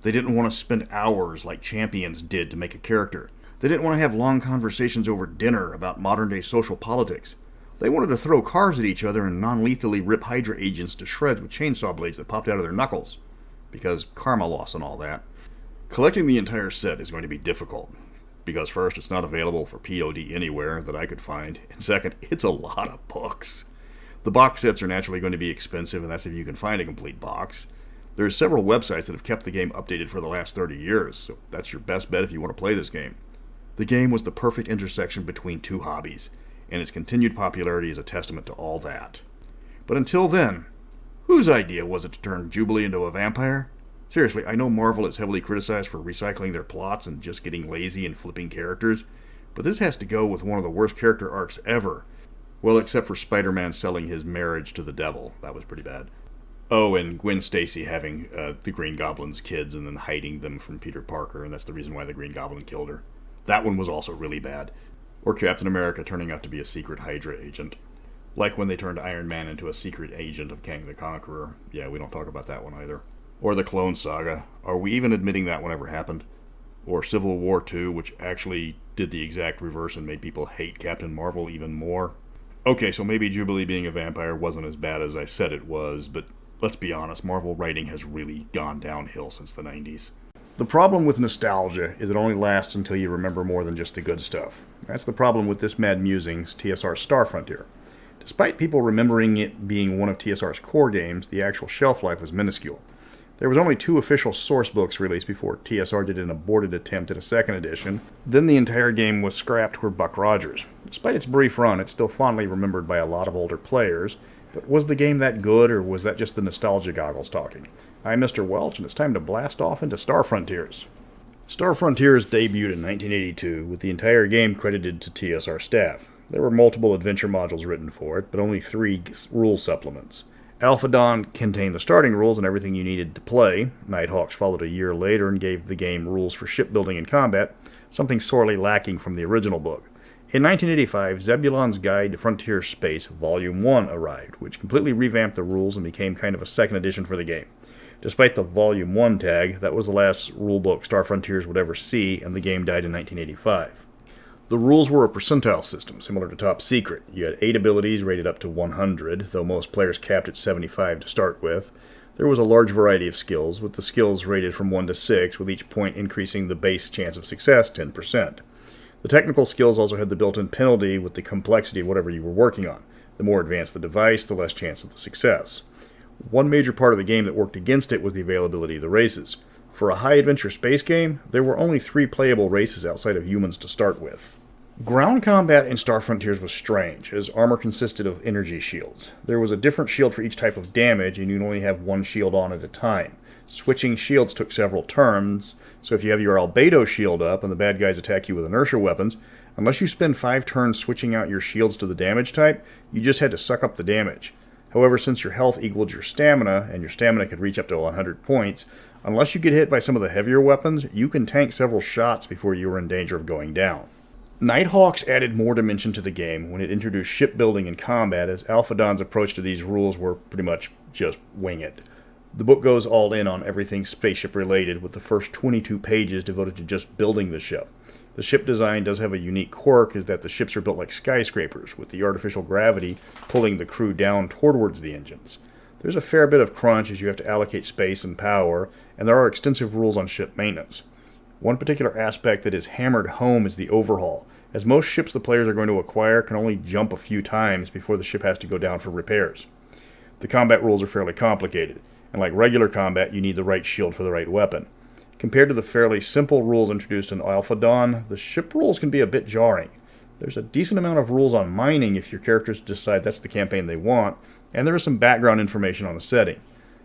They didn't want to spend hours like Champions did to make a character. They didn't want to have long conversations over dinner about modern-day social politics. They wanted to throw cars at each other and non-lethally rip Hydra agents to shreds with chainsaw blades that popped out of their knuckles. Because karma loss and all that. Collecting the entire set is going to be difficult. Because first, it's not available for POD anywhere that I could find. And second, it's a lot of books. The box sets are naturally going to be expensive, and that's if you can find a complete box. There's several websites that have kept the game updated for the last 30 years, so that's your best bet if you want to play this game. The game was the perfect intersection between two hobbies, and its continued popularity is a testament to all that. But until then, whose idea was it to turn Jubilee into a vampire? Seriously, I know Marvel is heavily criticized for recycling their plots and just getting lazy and flipping characters, but this has to go with one of the worst character arcs ever. Well, except for Spider-Man selling his marriage to the devil. That was pretty bad. Oh, and Gwen Stacy having the Green Goblin's kids and then hiding them from Peter Parker, and that's the reason why the Green Goblin killed her. That one was also really bad. Or Captain America turning out to be a secret Hydra agent. Like when they turned Iron Man into a secret agent of Kang the Conqueror. Yeah, we don't talk about that one either. Or the Clone Saga. Are we even admitting that one ever happened? Or Civil War 2, which actually did the exact reverse and made people hate Captain Marvel even more. Okay, so maybe Jubilee being a vampire wasn't as bad as I said it was, but let's be honest, Marvel writing has really gone downhill since the 90s. The problem with nostalgia is it only lasts until you remember more than just the good stuff. That's the problem with this Mad Musings, TSR Star Frontier. Despite people remembering it being one of TSR's core games, the actual shelf life was minuscule. There was only 2 official source books released before TSR did an aborted attempt at a second edition. Then the entire game was scrapped for Buck Rogers. Despite its brief run, it's still fondly remembered by a lot of older players. But was the game that good, or was that just the nostalgia goggles talking? I'm Mr. Welch, and it's time to blast off into Star Frontiers. Star Frontiers debuted in 1982, with the entire game credited to TSR staff. There were multiple adventure modules written for it, but only 3 rule supplements. Alpha Dawn contained the starting rules and everything you needed to play. Nighthawks followed a year later and gave the game rules for shipbuilding and combat, something sorely lacking from the original book. In 1985, Zebulon's Guide to Frontier Space Volume 1 arrived, which completely revamped the rules and became kind of a second edition for the game. Despite the Volume 1 tag, that was the last rulebook Star Frontiers would ever see, and the game died in 1985. The rules were a percentile system, similar to Top Secret. You had 8 abilities rated up to 100, though most players capped at 75 to start with. There was a large variety of skills, with the skills rated from 1 to 6, with each point increasing the base chance of success 10%. The technical skills also had the built-in penalty with the complexity of whatever you were working on. The more advanced the device, the less chance of the success. One major part of the game that worked against it was the availability of the races. For a high-adventure space game, there were only 3 playable races outside of humans to start with. Ground combat in Star Frontiers was strange, as armor consisted of energy shields. There was a different shield for each type of damage, and you'd only have one shield on at a time. Switching shields took several turns, so if you have your albedo shield up and the bad guys attack you with inertia weapons, unless you spend 5 turns switching out your shields to the damage type, you just had to suck up the damage. However, since your health equaled your stamina, and your stamina could reach up to 100 points, unless you get hit by some of the heavier weapons, you can tank several shots before you were in danger of going down. Nighthawks added more dimension to the game when it introduced shipbuilding and combat, as Alpha Dawn's approach to these rules were pretty much just wing it. The book goes all in on everything spaceship related, with the first 22 pages devoted to just building the ship. The ship design does have a unique quirk, is that the ships are built like skyscrapers, with the artificial gravity pulling the crew down towards the engines. There's a fair bit of crunch as you have to allocate space and power, and there are extensive rules on ship maintenance. One particular aspect that is hammered home is the overhaul, as most ships the players are going to acquire can only jump a few times before the ship has to go down for repairs. The combat rules are fairly complicated, and like regular combat, you need the right shield for the right weapon. Compared to the fairly simple rules introduced in Alpha Dawn, the ship rules can be a bit jarring. There's a decent amount of rules on mining if your characters decide that's the campaign they want, and there is some background information on the setting.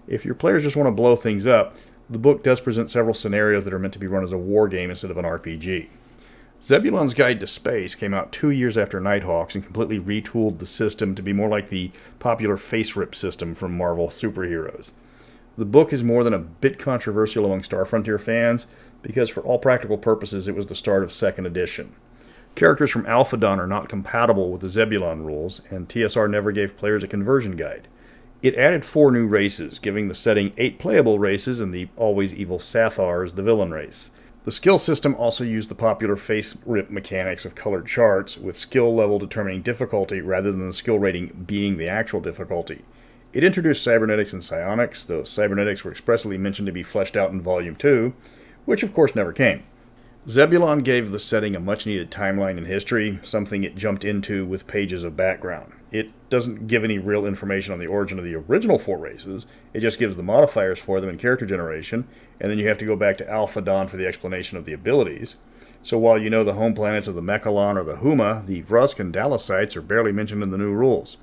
If your players just want to blow things up, the book does present several scenarios that are meant to be run as a war game instead of an RPG. Zebulon's Guide to Space came out 2 years after Nighthawks and completely retooled the system to be more like the popular face rip system from Marvel superheroes. The book is more than a bit controversial among Star Frontier fans, because for all practical purposes it was the start of 2nd edition. Characters from Alpha Dawn are not compatible with the Zebulon rules, and TSR never gave players a conversion guide. It added 4 new races, giving the setting 8 playable races and the always evil Sathar as the villain race. The skill system also used the popular face rip mechanics of colored charts, with skill level determining difficulty rather than the skill rating being the actual difficulty. It introduced cybernetics and psionics, though cybernetics were expressly mentioned to be fleshed out in Volume 2, which of course never came. Zebulon gave the setting a much-needed timeline in history, something it jumped into with pages of background. It doesn't give any real information on the origin of the original 4 races, it just gives the modifiers for them in character generation, and then you have to go back to Alpha Dawn for the explanation of the abilities. So while you know the home planets of the Mechalon or the Huma, the Vrusk and Dalasites are barely mentioned in the new rules.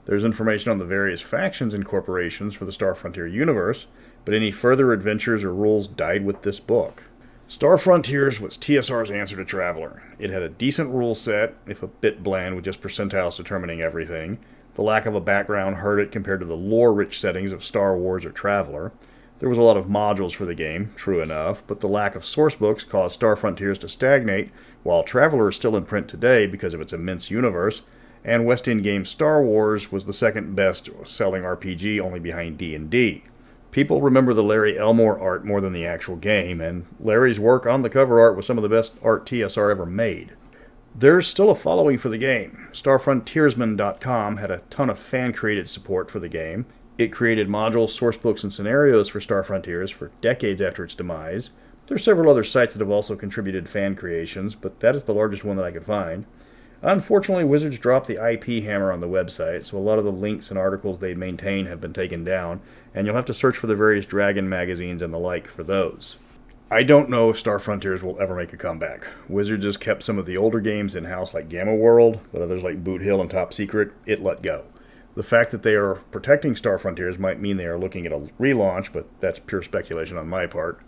There's information on the various factions and corporations for the Star Frontier universe, but any further adventures or rules died with this book. Star Frontiers was TSR's answer to Traveller. It had a decent rule set, if a bit bland with just percentiles determining everything. The lack of a background hurt it compared to the lore-rich settings of Star Wars or Traveller. There was a lot of modules for the game, true enough, but the lack of sourcebooks caused Star Frontiers to stagnate, while Traveller is still in print today because of its immense universe, and West End game Star Wars was the second best selling RPG, only behind D&D. People remember the Larry Elmore art more than the actual game, and Larry's work on the cover art was some of the best art TSR ever made. There's still a following for the game. StarFrontiersman.com had a ton of fan-created support for the game. It created modules, sourcebooks, and scenarios for Star Frontiers for decades after its demise. There are several other sites that have also contributed fan creations, but that is the largest one that I could find. Unfortunately, Wizards dropped the IP hammer on the website, so a lot of the links and articles they maintain have been taken down, and you'll have to search for the various Dragon magazines and the like for those. I don't know if Star Frontiers will ever make a comeback. Wizards has kept some of the older games in-house like Gamma World, but others like Boot Hill and Top Secret, it let go. The fact that they are protecting Star Frontiers might mean they are looking at a relaunch, but that's pure speculation on my part.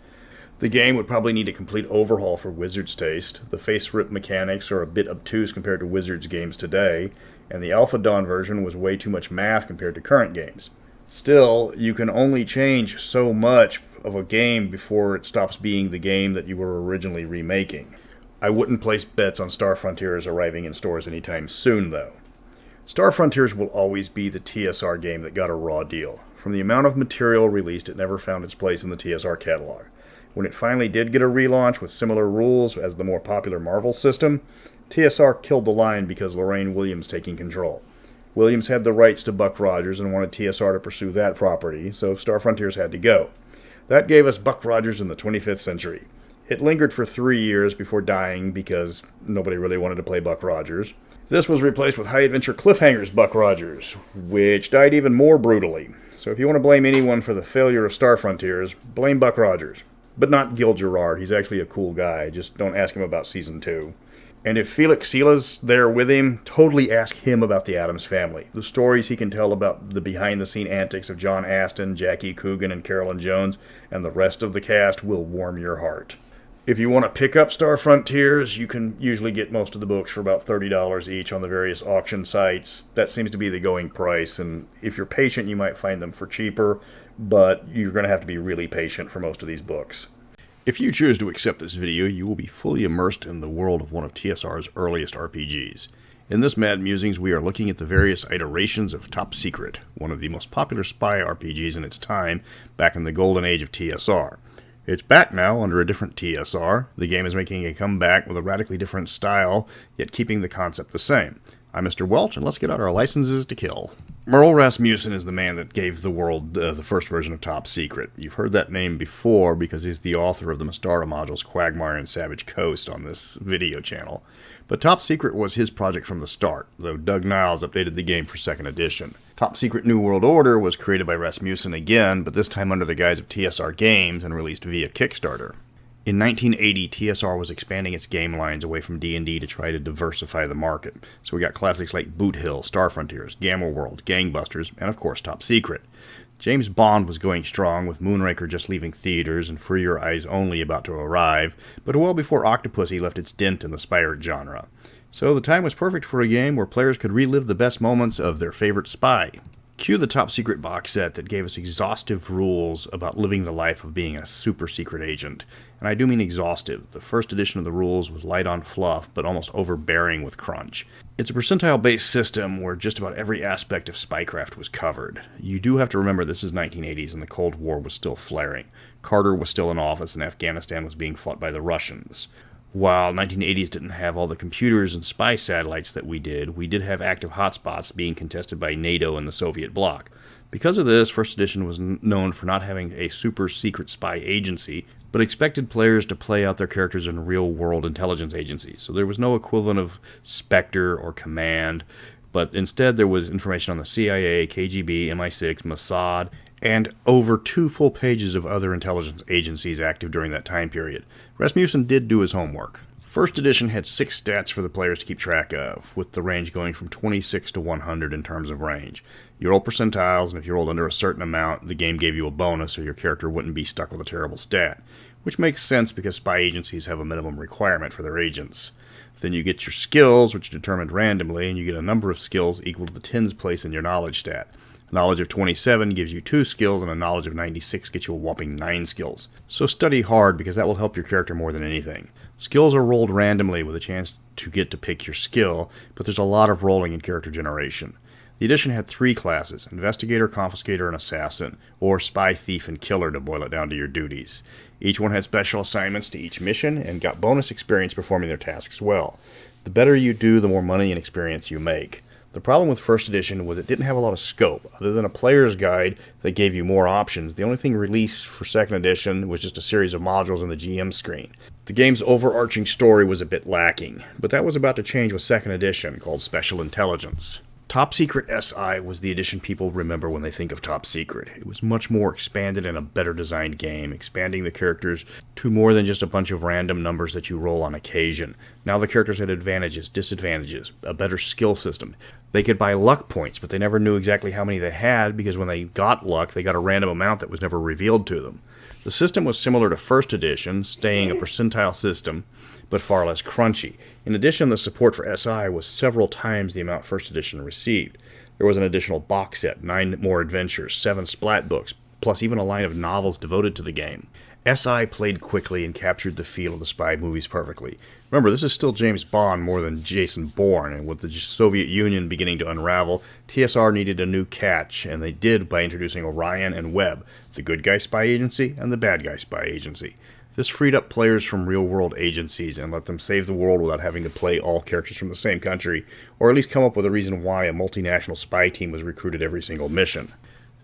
The game would probably need a complete overhaul for Wizards' taste. The face rip mechanics are a bit obtuse compared to Wizards games today, and the Alpha Dawn version was way too much math compared to current games. Still, you can only change so much of a game before it stops being the game that you were originally remaking. I wouldn't place bets on Star Frontiers arriving in stores anytime soon, though. Star Frontiers will always be the TSR game that got a raw deal. From the amount of material released, it never found its place in the TSR catalog. When it finally did get a relaunch with similar rules as the more popular Marvel system, TSR killed the line because Lorraine Williams taking control. Williams had the rights to Buck Rogers and wanted TSR to pursue that property, so Star Frontiers had to go. That gave us Buck Rogers in the 25th century. It lingered for 3 years before dying because nobody really wanted to play Buck Rogers. This was replaced with High Adventure Cliffhanger's Buck Rogers, which died even more brutally. So if you want to blame anyone for the failure of Star Frontiers, blame Buck Rogers. But not Gil Gerard. He's actually a cool guy. Just don't ask him about Season 2. And if Felix Sila's there with him, totally ask him about the Addams Family. The stories he can tell about the behind-the-scene antics of John Aston, Jackie Coogan, and Carolyn Jones, and the rest of the cast will warm your heart. If you want to pick up Star Frontiers, you can usually get most of the books for about $30 each on the various auction sites. That seems to be the going price, and if you're patient, you might find them for cheaper, but you're going to have to be really patient for most of these books. If you choose to accept this video, you will be fully immersed in the world of one of TSR's earliest RPGs. In this Mad Musings, we are looking at the various iterations of Top Secret, one of the most popular spy RPGs in its time, back in the golden age of TSR. It's back now under a different TSR. The game is making a comeback with a radically different style, yet keeping the concept the same. I'm Mr. Welch, and let's get out our licenses to kill. Merle Rasmussen is the man that gave the world the first version of Top Secret. You've heard that name before because he's the author of the Mystara modules Quagmire and Savage Coast on this video channel. But Top Secret was his project from the start, though Doug Niles updated the game for 2nd edition. Top Secret New World Order was created by Rasmussen again, but this time under the guise of TSR Games and released via Kickstarter. In 1980, TSR was expanding its game lines away from D&D to try to diversify the market. So we got classics like Boot Hill, Star Frontiers, Gamma World, Gangbusters, and of course Top Secret. James Bond was going strong, with Moonraker just leaving theaters and For Your Eyes Only about to arrive, but well before Octopussy left its dent in the spy genre. So the time was perfect for a game where players could relive the best moments of their favorite spy. Cue the Top Secret box set that gave us exhaustive rules about living the life of being a super secret agent. And I do mean exhaustive. The first edition of the rules was light on fluff, but almost overbearing with crunch. It's a percentile-based system where just about every aspect of spycraft was covered. You do have to remember this is 1980s and the Cold War was still flaring. Carter was still in office and Afghanistan was being fought by the Russians. While 1980s didn't have all the computers and spy satellites that we did have active hotspots being contested by NATO and the Soviet bloc. Because of this, First Edition was known for not having a super secret spy agency, but expected players to play out their characters in real-world intelligence agencies. So there was no equivalent of Spectre or Command, but instead there was information on the CIA, KGB, MI6, Mossad, and over 2 full pages of other intelligence agencies active during that time period. Rasmussen did do his homework. First edition had 6 stats for the players to keep track of, with the range going from 26 to 100 in terms of range. You roll percentiles, and if you rolled under a certain amount, the game gave you a bonus so your character wouldn't be stuck with a terrible stat, which makes sense because spy agencies have a minimum requirement for their agents. Then you get your skills, which are determined randomly, and you get a number of skills equal to the 10's place in your knowledge stat. A knowledge of 27 gives you 2 skills, and a knowledge of 96 gets you a whopping 9 skills. So study hard, because that will help your character more than anything. Skills are rolled randomly with a chance to get to pick your skill, but there's a lot of rolling and character generation. The edition had 3 classes: Investigator, Confiscator, and Assassin, or Spy, Thief, and Killer to boil it down to your duties. Each one had special assignments to each mission and got bonus experience performing their tasks well. The better you do, the more money and experience you make. The problem with First Edition was it didn't have a lot of scope. Other than a player's guide that gave you more options, the only thing released for Second Edition was just a series of modules on the GM screen. The game's overarching story was a bit lacking, but that was about to change with Second Edition, called Special Intelligence. Top Secret SI was the edition people remember when they think of Top Secret. It was much more expanded and a better designed game, expanding the characters to more than just a bunch of random numbers that you roll on occasion. Now the characters had advantages, disadvantages, a better skill system. They could buy luck points, but they never knew exactly how many they had because when they got luck, they got a random amount that was never revealed to them. The system was similar to First Edition, staying a percentile system, but far less crunchy. In addition, the support for SI was several times the amount First Edition received. There was an additional box set, 9 more adventures, 7 splat books, plus even a line of novels devoted to the game. SI played quickly and captured the feel of the spy movies perfectly. Remember, this is still James Bond more than Jason Bourne, and with the Soviet Union beginning to unravel, TSR needed a new catch, and they did by introducing Orion and Webb, the good guy spy agency and the bad guy spy agency. This freed up players from real-world agencies and let them save the world without having to play all characters from the same country, or at least come up with a reason why a multinational spy team was recruited every single mission.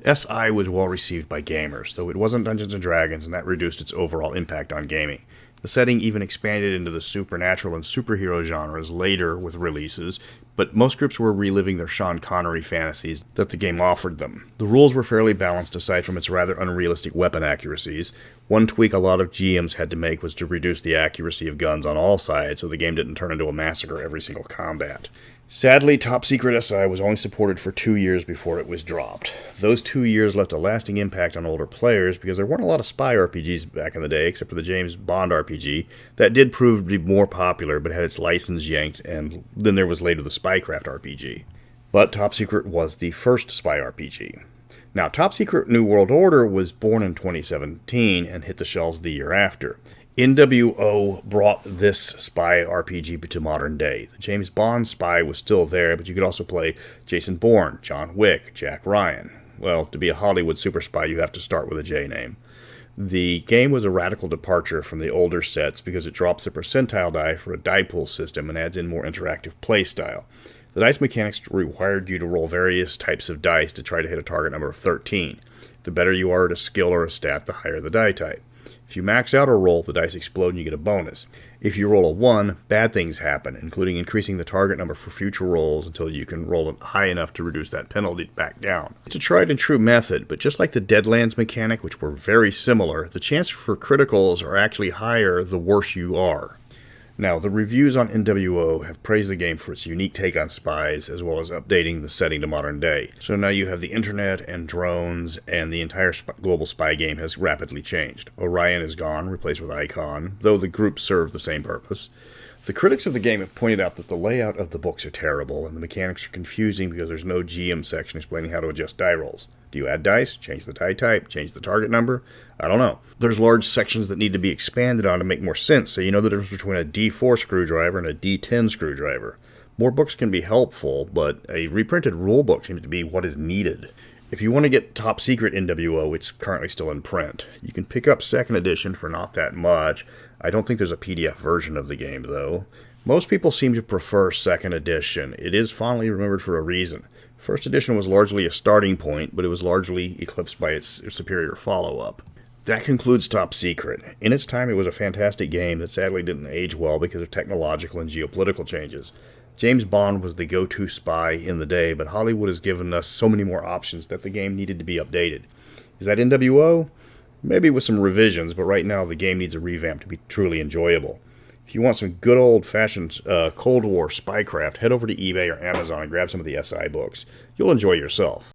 SI was well received by gamers, though it wasn't Dungeons & Dragons, and that reduced its overall impact on gaming. The setting even expanded into the supernatural and superhero genres later with releases, but most groups were reliving their Sean Connery fantasies that the game offered them. The rules were fairly balanced aside from its rather unrealistic weapon accuracies. One tweak a lot of GMs had to make was to reduce the accuracy of guns on all sides so the game didn't turn into a massacre every single combat. Sadly, Top Secret SI was only supported for 2 years before it was dropped. Those 2 years left a lasting impact on older players because there weren't a lot of spy RPGs back in the day, except for the James Bond RPG. That did prove to be more popular, but had its license yanked, and then there was later the Spycraft RPG. But Top Secret was the first spy RPG. Now, Top Secret New World Order was born in 2017 and hit the shelves the year after. NWO brought this spy RPG to modern day. The James Bond spy was still there, but you could also play Jason Bourne, John Wick, Jack Ryan. Well, to be a Hollywood super spy, you have to start with a J name. The game was a radical departure from the older sets because it drops the percentile die for a die pool system and adds in more interactive play style. The dice mechanics required you to roll various types of dice to try to hit a target number of 13. The better you are at a skill or a stat, the higher the die type. If you max out a roll, the dice explode and you get a bonus. If you roll a 1, bad things happen, including increasing the target number for future rolls until you can roll it high enough to reduce that penalty back down. It's a tried and true method, but just like the Deadlands mechanic, which were very similar, the chance for criticals are actually higher the worse you are. Now, the reviews on NWO have praised the game for its unique take on spies, as well as updating the setting to modern day. So now you have the internet and drones, and the entire global spy game has rapidly changed. Orion is gone, replaced with Icon, though the groups serve the same purpose. The critics of the game have pointed out that the layout of the books are terrible, and the mechanics are confusing because there's no GM section explaining how to adjust die rolls. Do you add dice, change the die type, change the target number? I don't know. There's large sections that need to be expanded on to make more sense, so you know the difference between a D4 screwdriver and a D10 screwdriver. More books can be helpful, but a reprinted rulebook seems to be what is needed. If you want to get Top Secret NWO, it's currently still in print. You can pick up Second Edition for not that much. I don't think there's a PDF version of the game, though. Most people seem to prefer Second Edition. It is fondly remembered for a reason. First Edition was largely a starting point, but it was largely eclipsed by its superior follow-up. That concludes Top Secret. In its time, it was a fantastic game that sadly didn't age well because of technological and geopolitical changes. James Bond was the go-to spy in the day, but Hollywood has given us so many more options that the game needed to be updated. Is that NWO? Maybe with some revisions, but right now the game needs a revamp to be truly enjoyable. If you want some good old-fashioned Cold War spycraft, head over to eBay or Amazon and grab some of the SI books. You'll enjoy yourself.